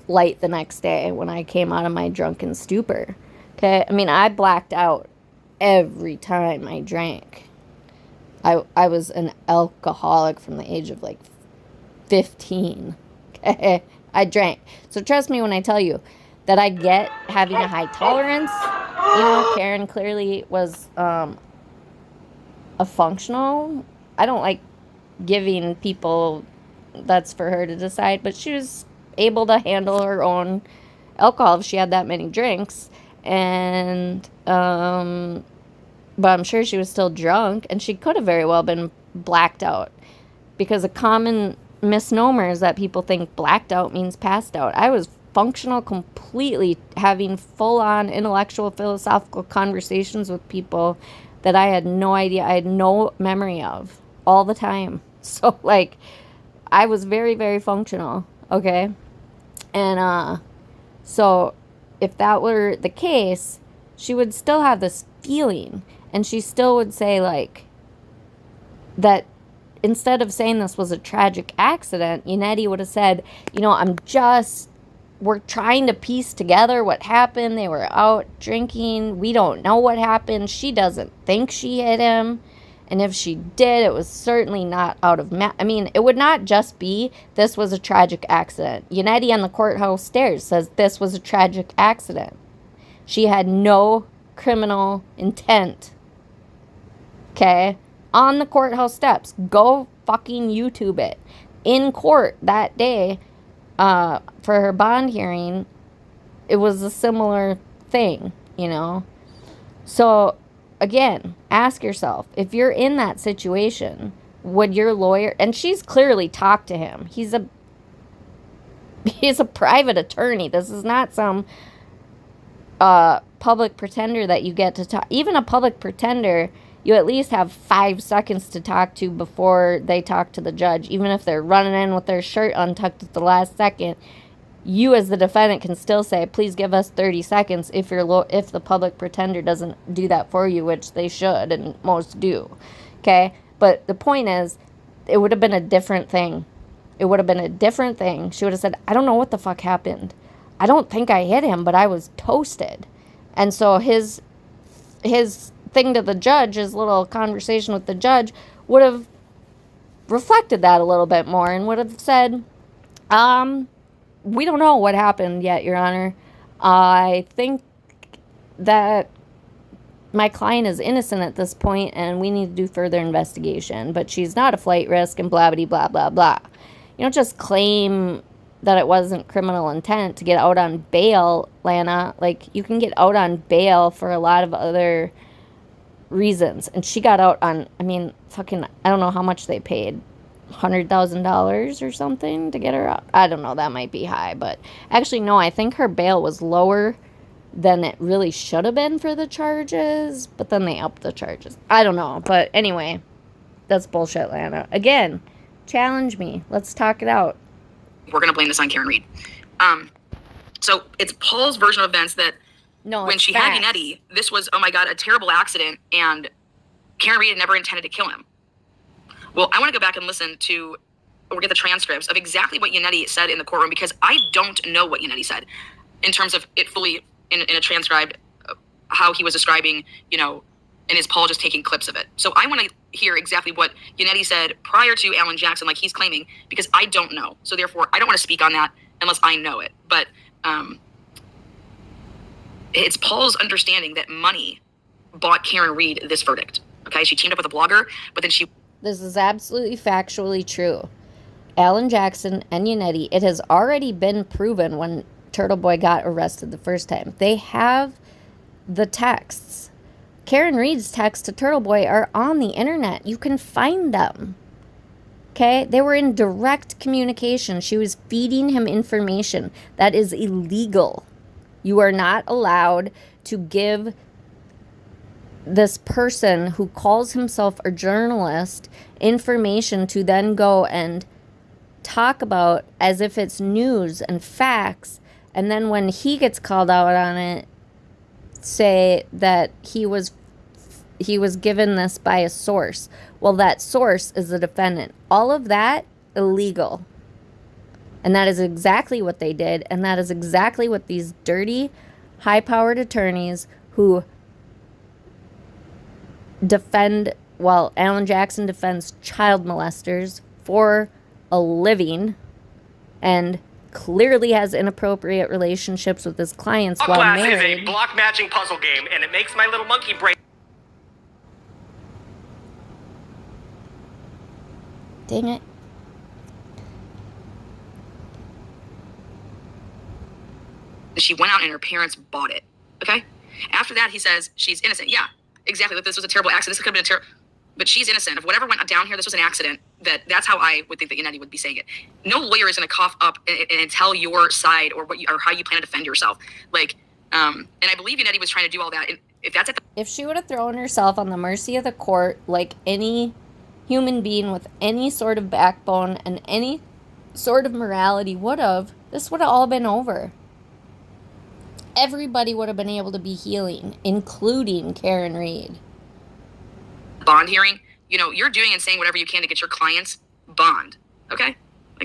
light the next day when I came out of my drunken stupor. Okay? I mean, I blacked out every time I drank. I was an alcoholic from the age of like 15. Okay? I drank. So trust me when I tell you that I get having a high tolerance. You know, Karen clearly was a functional. I don't like giving people, that's for her to decide, but she was able to handle her own alcohol if she had that many drinks. And but I'm sure she was still drunk, and she could have very well been blacked out, because a common misnomer is that people think blacked out means passed out. I was functional completely, having full-on intellectual philosophical conversations with people that I had no idea, I had no memory of, all the time. So like, I was very, very functional, okay? And so if that were the case, she would still have this feeling, and she still would say like that. Instead of saying this was a tragic accident, Yannetti would have said, you know, we're trying to piece together what happened. They were out drinking. We don't know what happened. She doesn't think she hit him. And if she did, it was certainly not out of... I mean, it would not just be, this was a tragic accident. Yannetti on the courthouse stairs says this was a tragic accident. She had no criminal intent. Okay? On the courthouse steps. Go fucking YouTube it. In court that day, for her bond hearing, it was a similar thing, you know? So, again, ask yourself, if you're in that situation, would your lawyer... And she's clearly talked to him. He's a private attorney. This is not some public pretender that you get to talk... Even a public pretender, you at least have 5 seconds to talk to before they talk to the judge. Even if they're running in with their shirt untucked at the last second, you as the defendant can still say, please give us 30 seconds if if the public pretender doesn't do that for you, which they should, and most do. Okay? But the point is, it would have been a different thing. It would have been a different thing. She would have said, I don't know what the fuck happened. I don't think I hit him, but I was toasted. And so his thing to the judge, his little conversation with the judge, would have reflected that a little bit more and would have said, we don't know what happened yet, Your Honor. I think that my client is innocent at this point and we need to do further investigation, but she's not a flight risk and blah, blah, blah, blah, blah. You don't just claim that it wasn't criminal intent to get out on bail, Lana. Like, you can get out on bail for a lot of other reasons. And she got out on, I mean, fucking, I don't know how much they paid. $100,000 or something to get her out. I don't know, that might be high, but actually, no, I think her bail was lower than it really should have been for the charges, but then they upped the charges. I don't know, but anyway, that's bullshit, Lana. Again, challenge me. Let's talk it out. We're going to blame this on Karen Reed. So it's Paul's version of events that when she had Yannetti, this was, oh my God, a terrible accident, and Karen Reed had never intended to kill him. Well, I want to go back and listen to, or get the transcripts of exactly what Yannetti said in the courtroom, because I don't know what Yannetti said in terms of it fully in a transcribed, how he was describing, you know, and is Paul just taking clips of it? So I want to hear exactly what Yannetti said prior to Alan Jackson, like he's claiming, because I don't know. So therefore, I don't want to speak on that unless I know it. But it's Paul's understanding that money bought Karen Reed this verdict. Okay, she teamed up with a blogger, but then she... This is absolutely factually true. Alan Jackson and Yannetti, it has already been proven when Turtle Boy got arrested the first time. They have the texts. Karen Reed's texts to Turtle Boy are on the internet. You can find them. Okay? They were in direct communication. She was feeding him information. That is illegal. You are not allowed to give this person who calls himself a journalist information to then go and talk about as if it's news and facts, and then when he gets called out on it, say that he was given this by a source. Well, that source is the defendant. All of that, illegal. And that is exactly what they did, and that is exactly what these dirty, high-powered attorneys who Alan Jackson defends child molesters for a living and clearly has inappropriate relationships with his clients while married. Is a block matching puzzle game, and it makes my little monkey brain. Dang it. She went out and her parents bought it. Okay? After that, he says she's innocent. Yeah, exactly. That this was a terrible accident. This could have been a terrible... But she's innocent. If whatever went down here, this was an accident. That's how I would think that Yannetti would be saying it. No lawyer is going to cough up and tell your side or how you plan to defend yourself. And I believe Yannetti was trying to do all that. And if that's at the... If she would have thrown herself on the mercy of the court like any human being with any sort of backbone and any sort of morality would have, this would have all been over. Everybody would have been able to be healing, including Karen Reed. Bond hearing, you're doing and saying whatever you can to get your clients bond. Okay?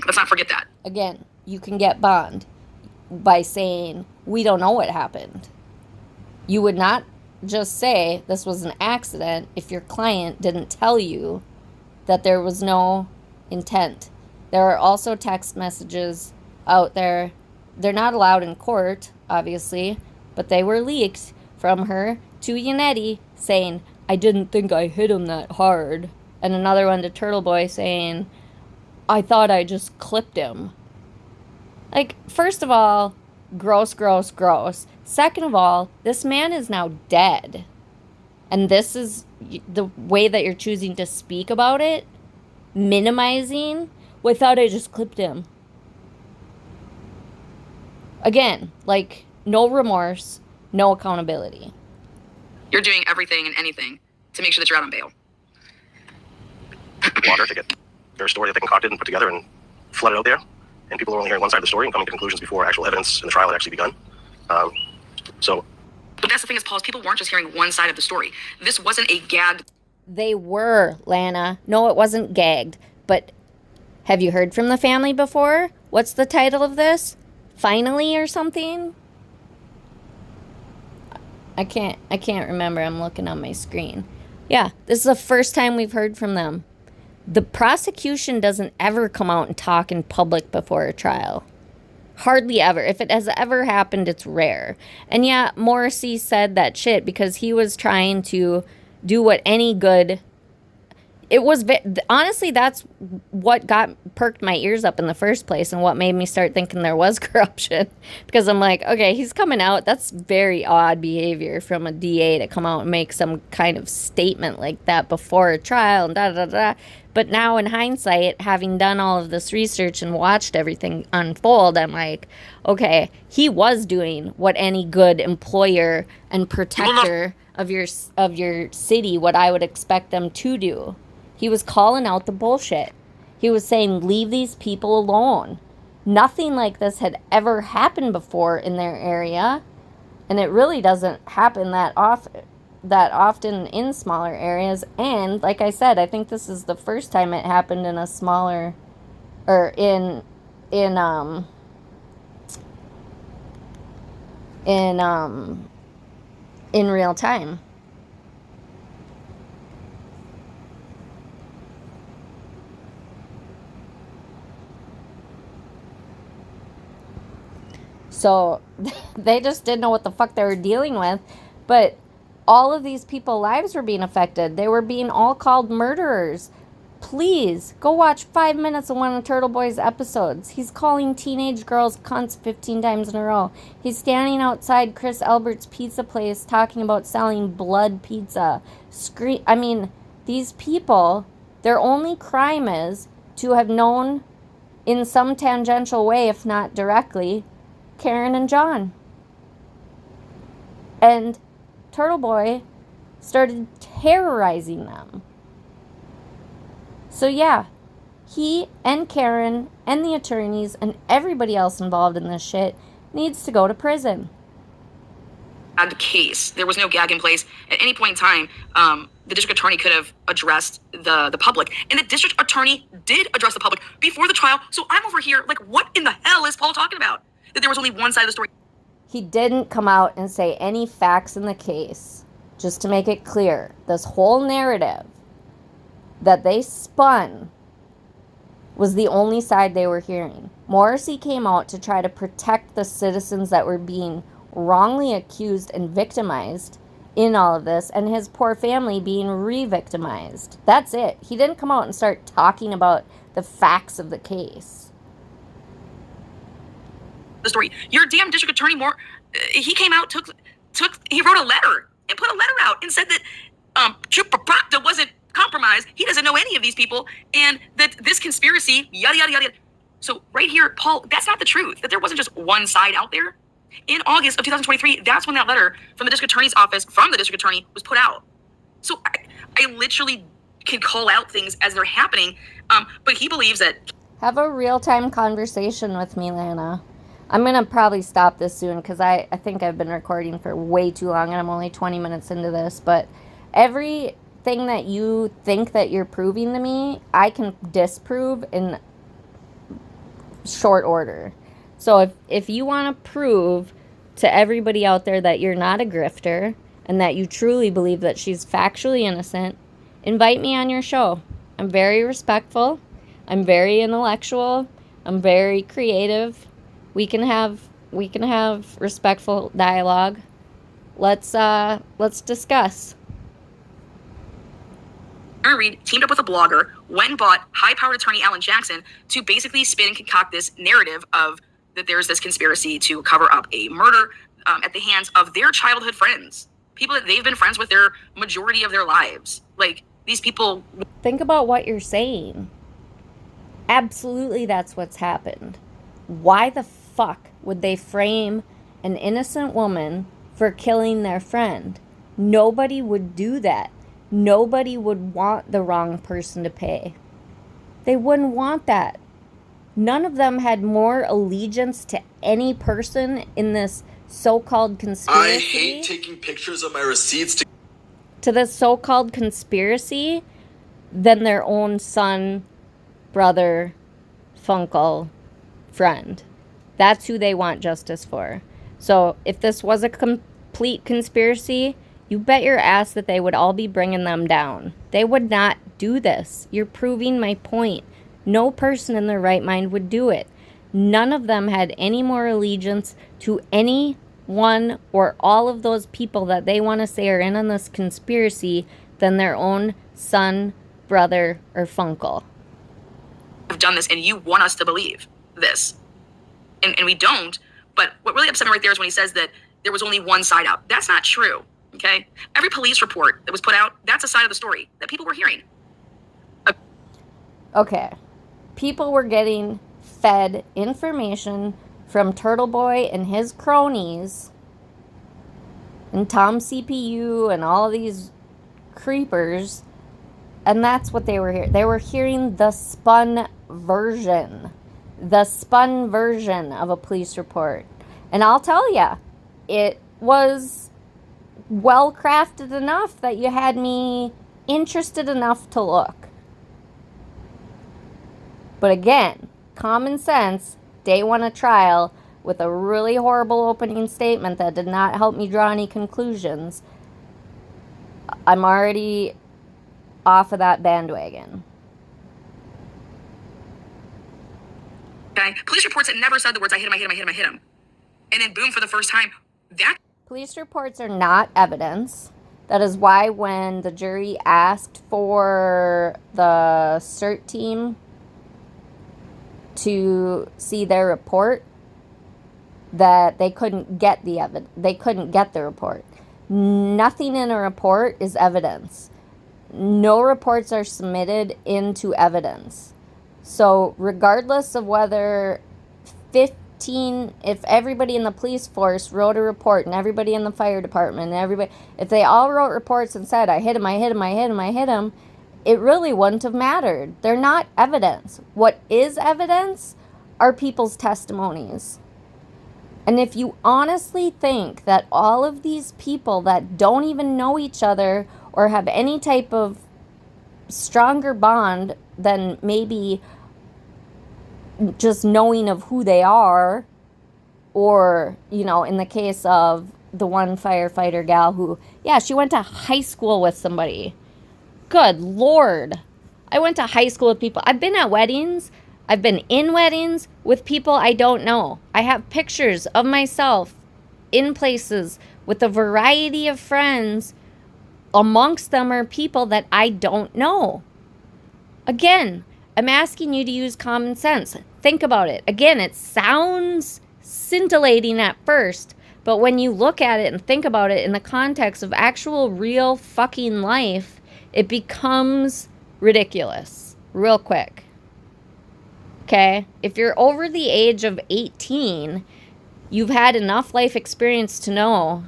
Let's not forget that. Again, you can get bond by saying, we don't know what happened. You would not just say this was an accident if your client didn't tell you that there was no intent. There are also text messages out there. They're not allowed in court, obviously, but they were leaked from her to Yannetti saying, I didn't think I hit him that hard. And another one to Turtle Boy saying, I thought I just clipped him. First of all, gross, gross, gross. Second of all, this man is now dead. And this is the way that you're choosing to speak about it? Minimizing? Well, I thought I just clipped him. Again, no remorse, no accountability. You're doing everything and anything to make sure that you're out on bail. Water to get their story that they concocted and put together and flood it out there. And people are only hearing one side of the story and coming to conclusions before actual evidence in the trial had actually begun. But that's the thing is, Paul, people weren't just hearing one side of the story. This wasn't a gagged... They were, Lana. No, it wasn't gagged. But have you heard from the family before? What's the title of this? Finally or something? I can't remember. I'm looking on my screen. Yeah, this is the first time we've heard from them. The prosecution doesn't ever come out and talk in public before a trial. Hardly ever. If it has ever happened, it's rare. And yeah, Morrissey said that shit because he was trying to do what any good... It was... Honestly, that's what perked my ears up in the first place and what made me start thinking there was corruption. Because I'm like, okay, he's coming out. That's very odd behavior from a DA to come out and make some kind of statement like that before a trial and da-da-da. But now in hindsight, having done all of this research and watched everything unfold, I'm like, okay, he was doing what any good employer and protector of your city, what I would expect them to do. He was calling out the bullshit. He was saying, leave these people alone. Nothing like this had ever happened before in their area. And it really doesn't happen that often in smaller areas. And like I said, I think this is the first time it happened in a smaller, or in real time. So they just didn't know what the fuck they were dealing with. But all of these people's lives were being affected. They were being all called murderers. Please, go watch 5 minutes of one of Turtle Boy's episodes. He's calling teenage girls cunts 15 times in a row. He's standing outside Chris Albert's pizza place talking about selling blood pizza. These people, their only crime is to have known in some tangential way, if not directly, Karen and John. And Turtle Boy started terrorizing them. So yeah, he and Karen and the attorneys and everybody else involved in this shit needs to go to prison. The case. There was no gag in place. At any point in time, the district attorney could have addressed the public. And the district attorney did address the public before the trial. So I'm over here like, what in the hell is Paul talking about? That there was only one side of the story. He didn't come out and say any facts in the case. just to make it clear, this whole narrative that they spun was the only side they were hearing. Morrissey came out to try to protect the citizens that were being wrongly accused and victimized in all of this, and his poor family being re-victimized. That's it. He didn't come out and start talking about the facts of the case. The story. Your damn district attorney, he came out, he wrote a letter and put a letter out and said that Trooper Proctor wasn't compromised. He doesn't know any of these people, and that this conspiracy, yada, yada, yada. So right here, Paul, that's not the truth, that there wasn't just one side out there. In August of 2023, that's when that letter from the district attorney's office, from the district attorney, was put out. So I literally can call out things as they're happening, but he believes that... Have a real-time conversation with me, Lana. I'm going to probably stop this soon because I think I've been recording for way too long and I'm only 20 minutes into this. But everything that you think that you're proving to me, I can disprove in short order. So if you want to prove to everybody out there that you're not a grifter and that you truly believe that she's factually innocent, invite me on your show. I'm very respectful. I'm very intellectual. I'm very creative. We can have respectful dialogue. Let's discuss. Aaron Reed teamed up with a blogger, went and bought high-powered attorney Alan Jackson to basically spin and concoct this narrative of that there's this conspiracy to cover up a murder at the hands of their childhood friends, people that they've been friends with their majority of their lives. Like, these people... Think about what you're saying. Absolutely, that's what's happened. Why the fuck would they frame an innocent woman for killing their friend? Nobody would do that. Nobody would want the wrong person to pay. They wouldn't want that. None of them had more allegiance to any person in this so-called conspiracy. I hate taking pictures of my receipts to this so-called conspiracy than their own son, brother, funkle, friend. That's who they want justice for. So if this was a complete conspiracy, you bet your ass that they would all be bringing them down. They would not do this. You're proving my point. No person in their right mind would do it. None of them had any more allegiance to any one or all of those people that they want to say are in on this conspiracy than their own son, brother, or funkle. Have done this, and you want us to believe this. And we don't, but what really upset me right there is when he says that there was only one side out. That's not true, okay? Every police report that was put out, that's a side of the story that people were hearing. Okay. People were getting fed information from Turtle Boy and his cronies and Tom CPU and all of these creepers, and that's what they were hearing. They were hearing the spun version of a police report. And I'll tell ya, it was well crafted enough that you had me interested enough to look. But again, common sense, day one of trial, with a really horrible opening statement that did not help me draw any conclusions, I'm already off of that bandwagon. Okay? Police reports that never said the words, I hit him. And then boom, for the first time, that... Police reports are not evidence. That is why when the jury asked for the CERT team to see their report, that they couldn't get the report. Nothing in a report is evidence. No reports are submitted into evidence. So regardless of whether if everybody in the police force wrote a report and everybody in the fire department and if they all wrote reports and said, I hit him, it really wouldn't have mattered. They're not evidence. What is evidence are people's testimonies. And if you honestly think that all of these people that don't even know each other or have any type of stronger bond than maybe just knowing of who they are, or, in the case of the one firefighter gal who, yeah, she went to high school with somebody. Good Lord. I went to high school with people. I've been at weddings. I've been in weddings with people I don't know. I have pictures of myself in places with a variety of friends. Amongst them are people that I don't know. Again, I'm asking you to use common sense. Think about it. Again, it sounds scintillating at first, but when you look at it and think about it in the context of actual real fucking life, it becomes ridiculous real quick. Okay? If you're over the age of 18, you've had enough life experience to know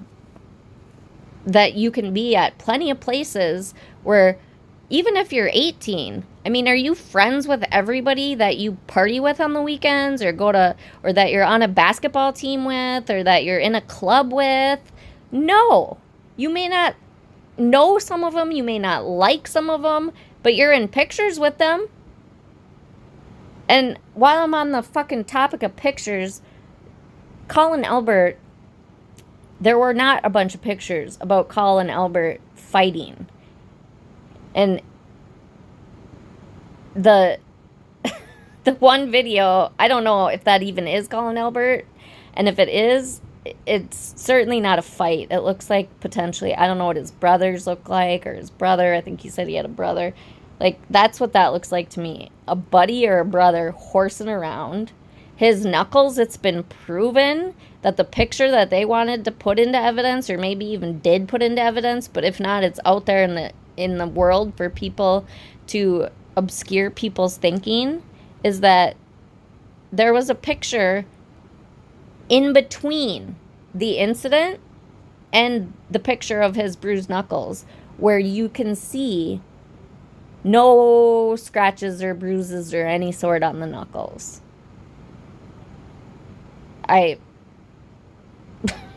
that you can be at plenty of places where, even if you're 18, I mean, are you friends with everybody that you party with on the weekends or or that you're on a basketball team with or that you're in a club with? No. You may not know some of them, you may not like some of them, but you're in pictures with them. And while I'm on the fucking topic of pictures, Colin Albert, there were not a bunch of pictures about Colin Albert fighting. And the one video, I don't know if that even is Colin Albert. And if it is, it's certainly not a fight. It looks like potentially, I don't know what his brothers look like, or his brother. I think he said he had a brother. Like, that's what that looks like to me. A buddy or a brother horsing around. His knuckles, it's been proven that the picture that they wanted to put into evidence, or maybe even did put into evidence, but if not, it's out there in the world for people to obscure people's thinking, is that there was a picture in between the incident and the picture of his bruised knuckles where you can see no scratches or bruises or any sort on the knuckles.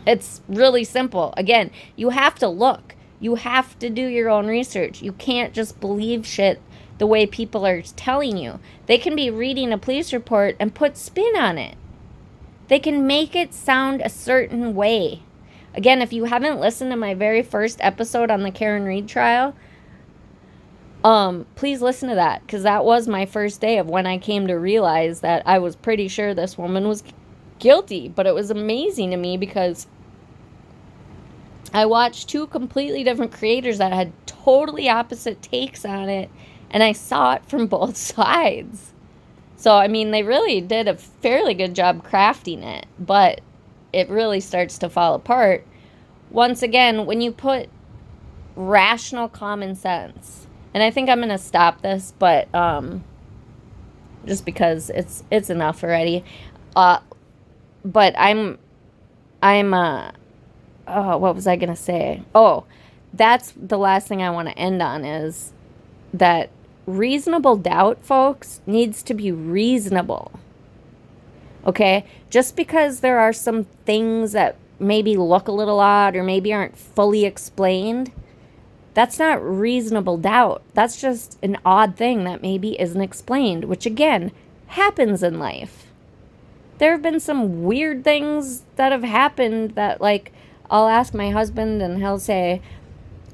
It's really simple. Again, you have to look. You have to do your own research. You can't just believe shit the way people are telling you. They can be reading a police report and put spin on it. They can make it sound a certain way. Again, if you haven't listened to my very first episode on the Karen Read trial, please listen to that, because that was my first day of when I came to realize that I was pretty sure this woman was guilty. But it was amazing to me because I watched two completely different creators that had totally opposite takes on it, and I saw it from both sides. So, I mean, they really did a fairly good job crafting it, but it really starts to fall apart. Once again, when you put rational common sense, and I think I'm going to stop this, but just because it's enough already. But what was I going to say? Oh, that's the last thing I want to end on, is that reasonable doubt, folks, needs to be reasonable. Okay? Just because there are some things that maybe look a little odd or maybe aren't fully explained, that's not reasonable doubt. That's just an odd thing that maybe isn't explained, which again, happens in life. There have been some weird things that have happened that, like, I'll ask my husband and he'll say,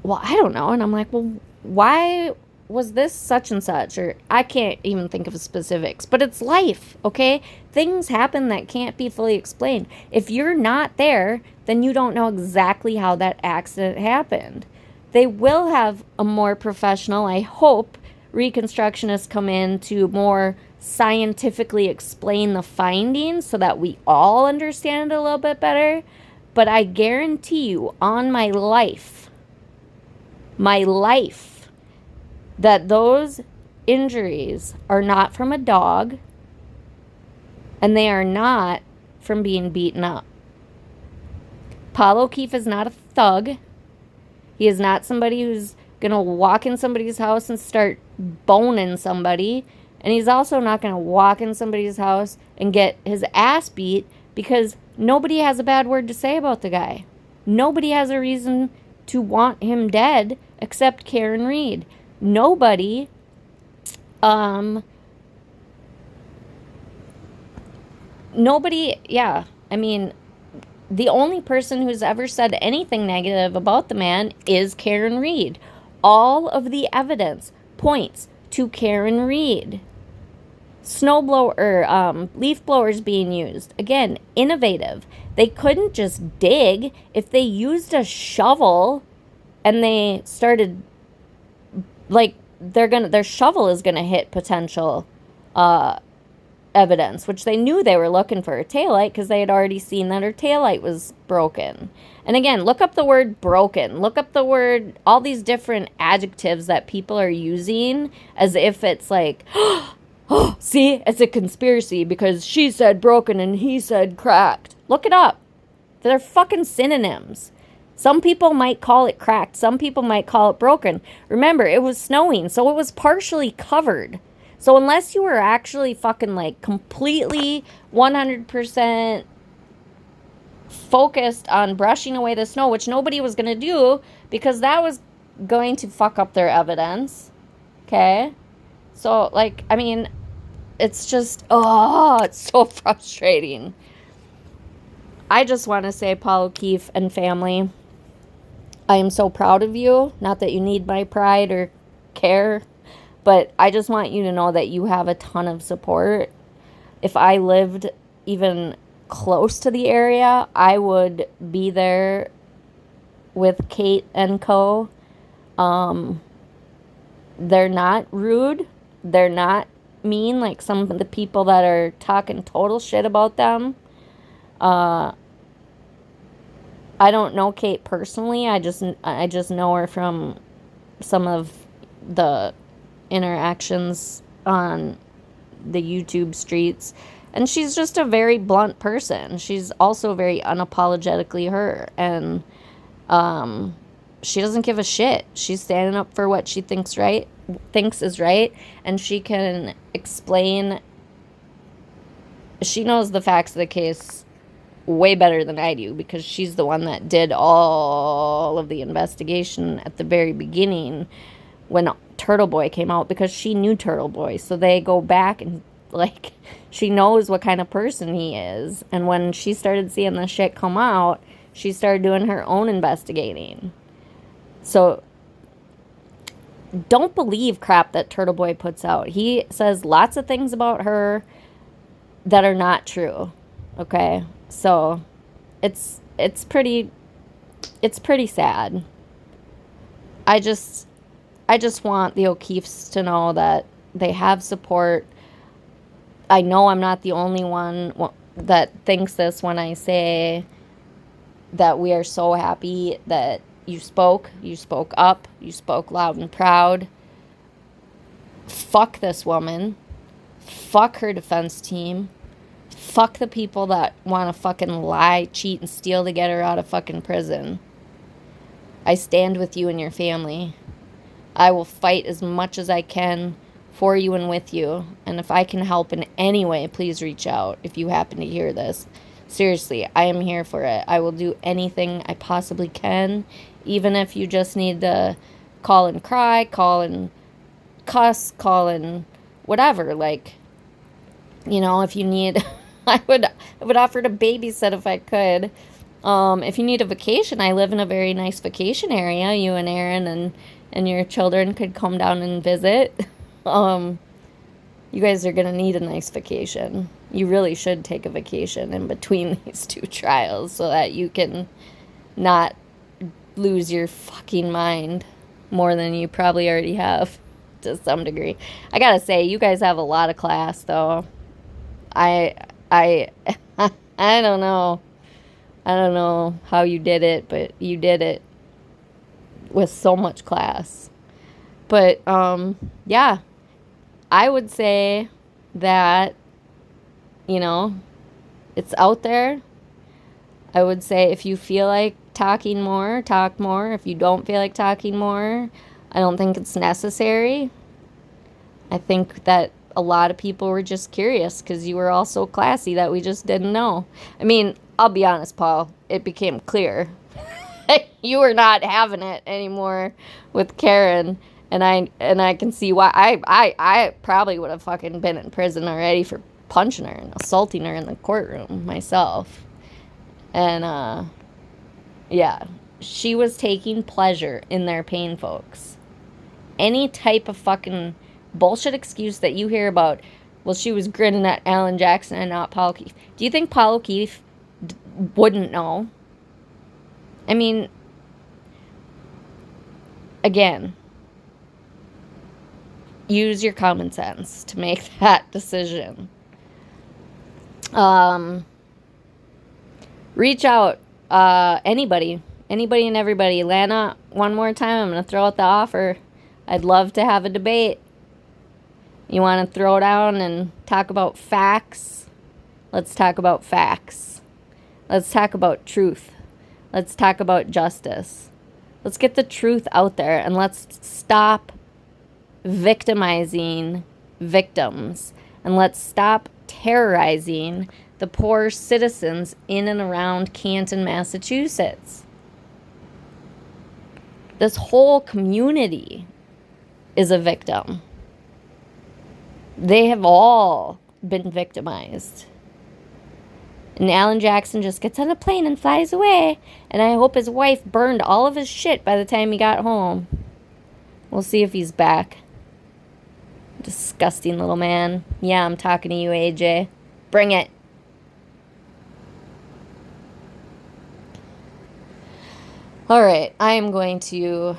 well, I don't know. And I'm like, well, why was this such and such? Or I can't even think of specifics, but it's life, okay? Things happen that can't be fully explained. If you're not there, then you don't know exactly how that accident happened. They will have a more professional, I hope, reconstructionist come in to more scientifically explain the findings so that we all understand it a little bit better. But I guarantee you, on my life, that those injuries are not from a dog, and they are not from being beaten up. Paul O'Keefe is not a thug. He is not somebody who's going to walk in somebody's house and start boning somebody. And he's also not going to walk in somebody's house and get his ass beat because nobody has a bad word to say about the guy. Nobody has a reason to want him dead except Karen Read. Nobody the only person who's ever said anything negative about the man is Karen Reed. All of the evidence points to Karen Reed. Leaf blowers being used. Again, innovative. They couldn't just dig. If they used a shovel and they started, like, their shovel is gonna hit potential evidence, which they knew they were looking for a taillight because they had already seen that her taillight was broken. And again, look up the word broken. Look up the word, all these different adjectives that people are using as if it's like, oh, see, it's a conspiracy because she said broken and he said cracked. Look it up. They're fucking synonyms. Some people might call it cracked. Some people might call it broken. Remember, it was snowing, so it was partially covered. So unless you were actually fucking like completely 100% focused on brushing away the snow, which nobody was going to do because that was going to fuck up their evidence. Okay? So, like, I mean, it's just, it's so frustrating. I just want to say, Paul O'Keefe and family, I am so proud of you. Not that you need my pride or care, but I just want you to know that you have a ton of support. If I lived even close to the area, I would be there with Kate and co. They're not rude. They're not mean like some of the people that are talking total shit about them. I don't know Kate personally. I just know her from some of the interactions on the YouTube streets, and she's just a very blunt person. She's also very unapologetically her, and she doesn't give a shit. She's standing up for what she thinks is right, and she can explain. She knows the facts of the case way better than I do because she's the one that did all of the investigation at the very beginning when Turtle Boy came out, because she knew Turtle Boy. So they go back and, like, she knows what kind of person he is. And when she started seeing the shit come out, she started doing her own investigating. So don't believe crap that Turtle Boy puts out. He says lots of things about her that are not true. Okay? So it's pretty sad. I just want the O'Keefes to know that they have support. I know I'm not the only one that thinks this when I say that we are so happy that you spoke up, you spoke loud and proud. Fuck this woman. Fuck her defense team. Fuck the people that want to fucking lie, cheat, and steal to get her out of fucking prison. I stand with you and your family. I will fight as much as I can for you and with you. And if I can help in any way, please reach out if you happen to hear this. Seriously, I am here for it. I will do anything I possibly can. Even if you just need to call and cry, call and cuss, call and whatever. Like, you know, if you need... I would offer to babysit if I could. If you need a vacation, I live in a very nice vacation area. You and Aaron and your children could come down and visit. You guys are going to need a nice vacation. You really should take a vacation in between these two trials so that you can not lose your fucking mind more than you probably already have to some degree. I gotta say, you guys have a lot of class, though. I don't know. I don't know how you did it, but you did it with so much class. But, yeah, I would say that, you know, it's out there. I would say if you feel like talking more, talk more. If you don't feel like talking more, I don't think it's necessary. I think that a lot of people were just curious because you were all so classy that we just didn't know. I mean, I'll be honest, Paul. It became clear. You were not having it anymore with Karen. And I can see why. I probably would have fucking been in prison already for punching her and assaulting her in the courtroom myself. And, yeah, she was taking pleasure in their pain, folks. Any type of fucking bullshit excuse that you hear about, well, she was grinning at Alan Jackson and not Paul O'Keefe. Do you think Paul O'Keefe wouldn't know? I mean, again, use your common sense to make that decision. Reach out, anybody and everybody. Lana, one more time, I'm going to throw out the offer. I'd love to have a debate. You want to throw down and talk about facts? Let's talk about facts. Let's talk about truth. Let's talk about justice. Let's get the truth out there, and let's stop victimizing victims, and let's stop terrorizing the poor citizens in and around Canton, Massachusetts. This whole community is a victim. They have all been victimized. And Alan Jackson just gets on a plane and flies away. And I hope his wife burned all of his shit by the time he got home. We'll see if he's back. Disgusting little man. Yeah, I'm talking to you, AJ. Bring it. Alright, I am going to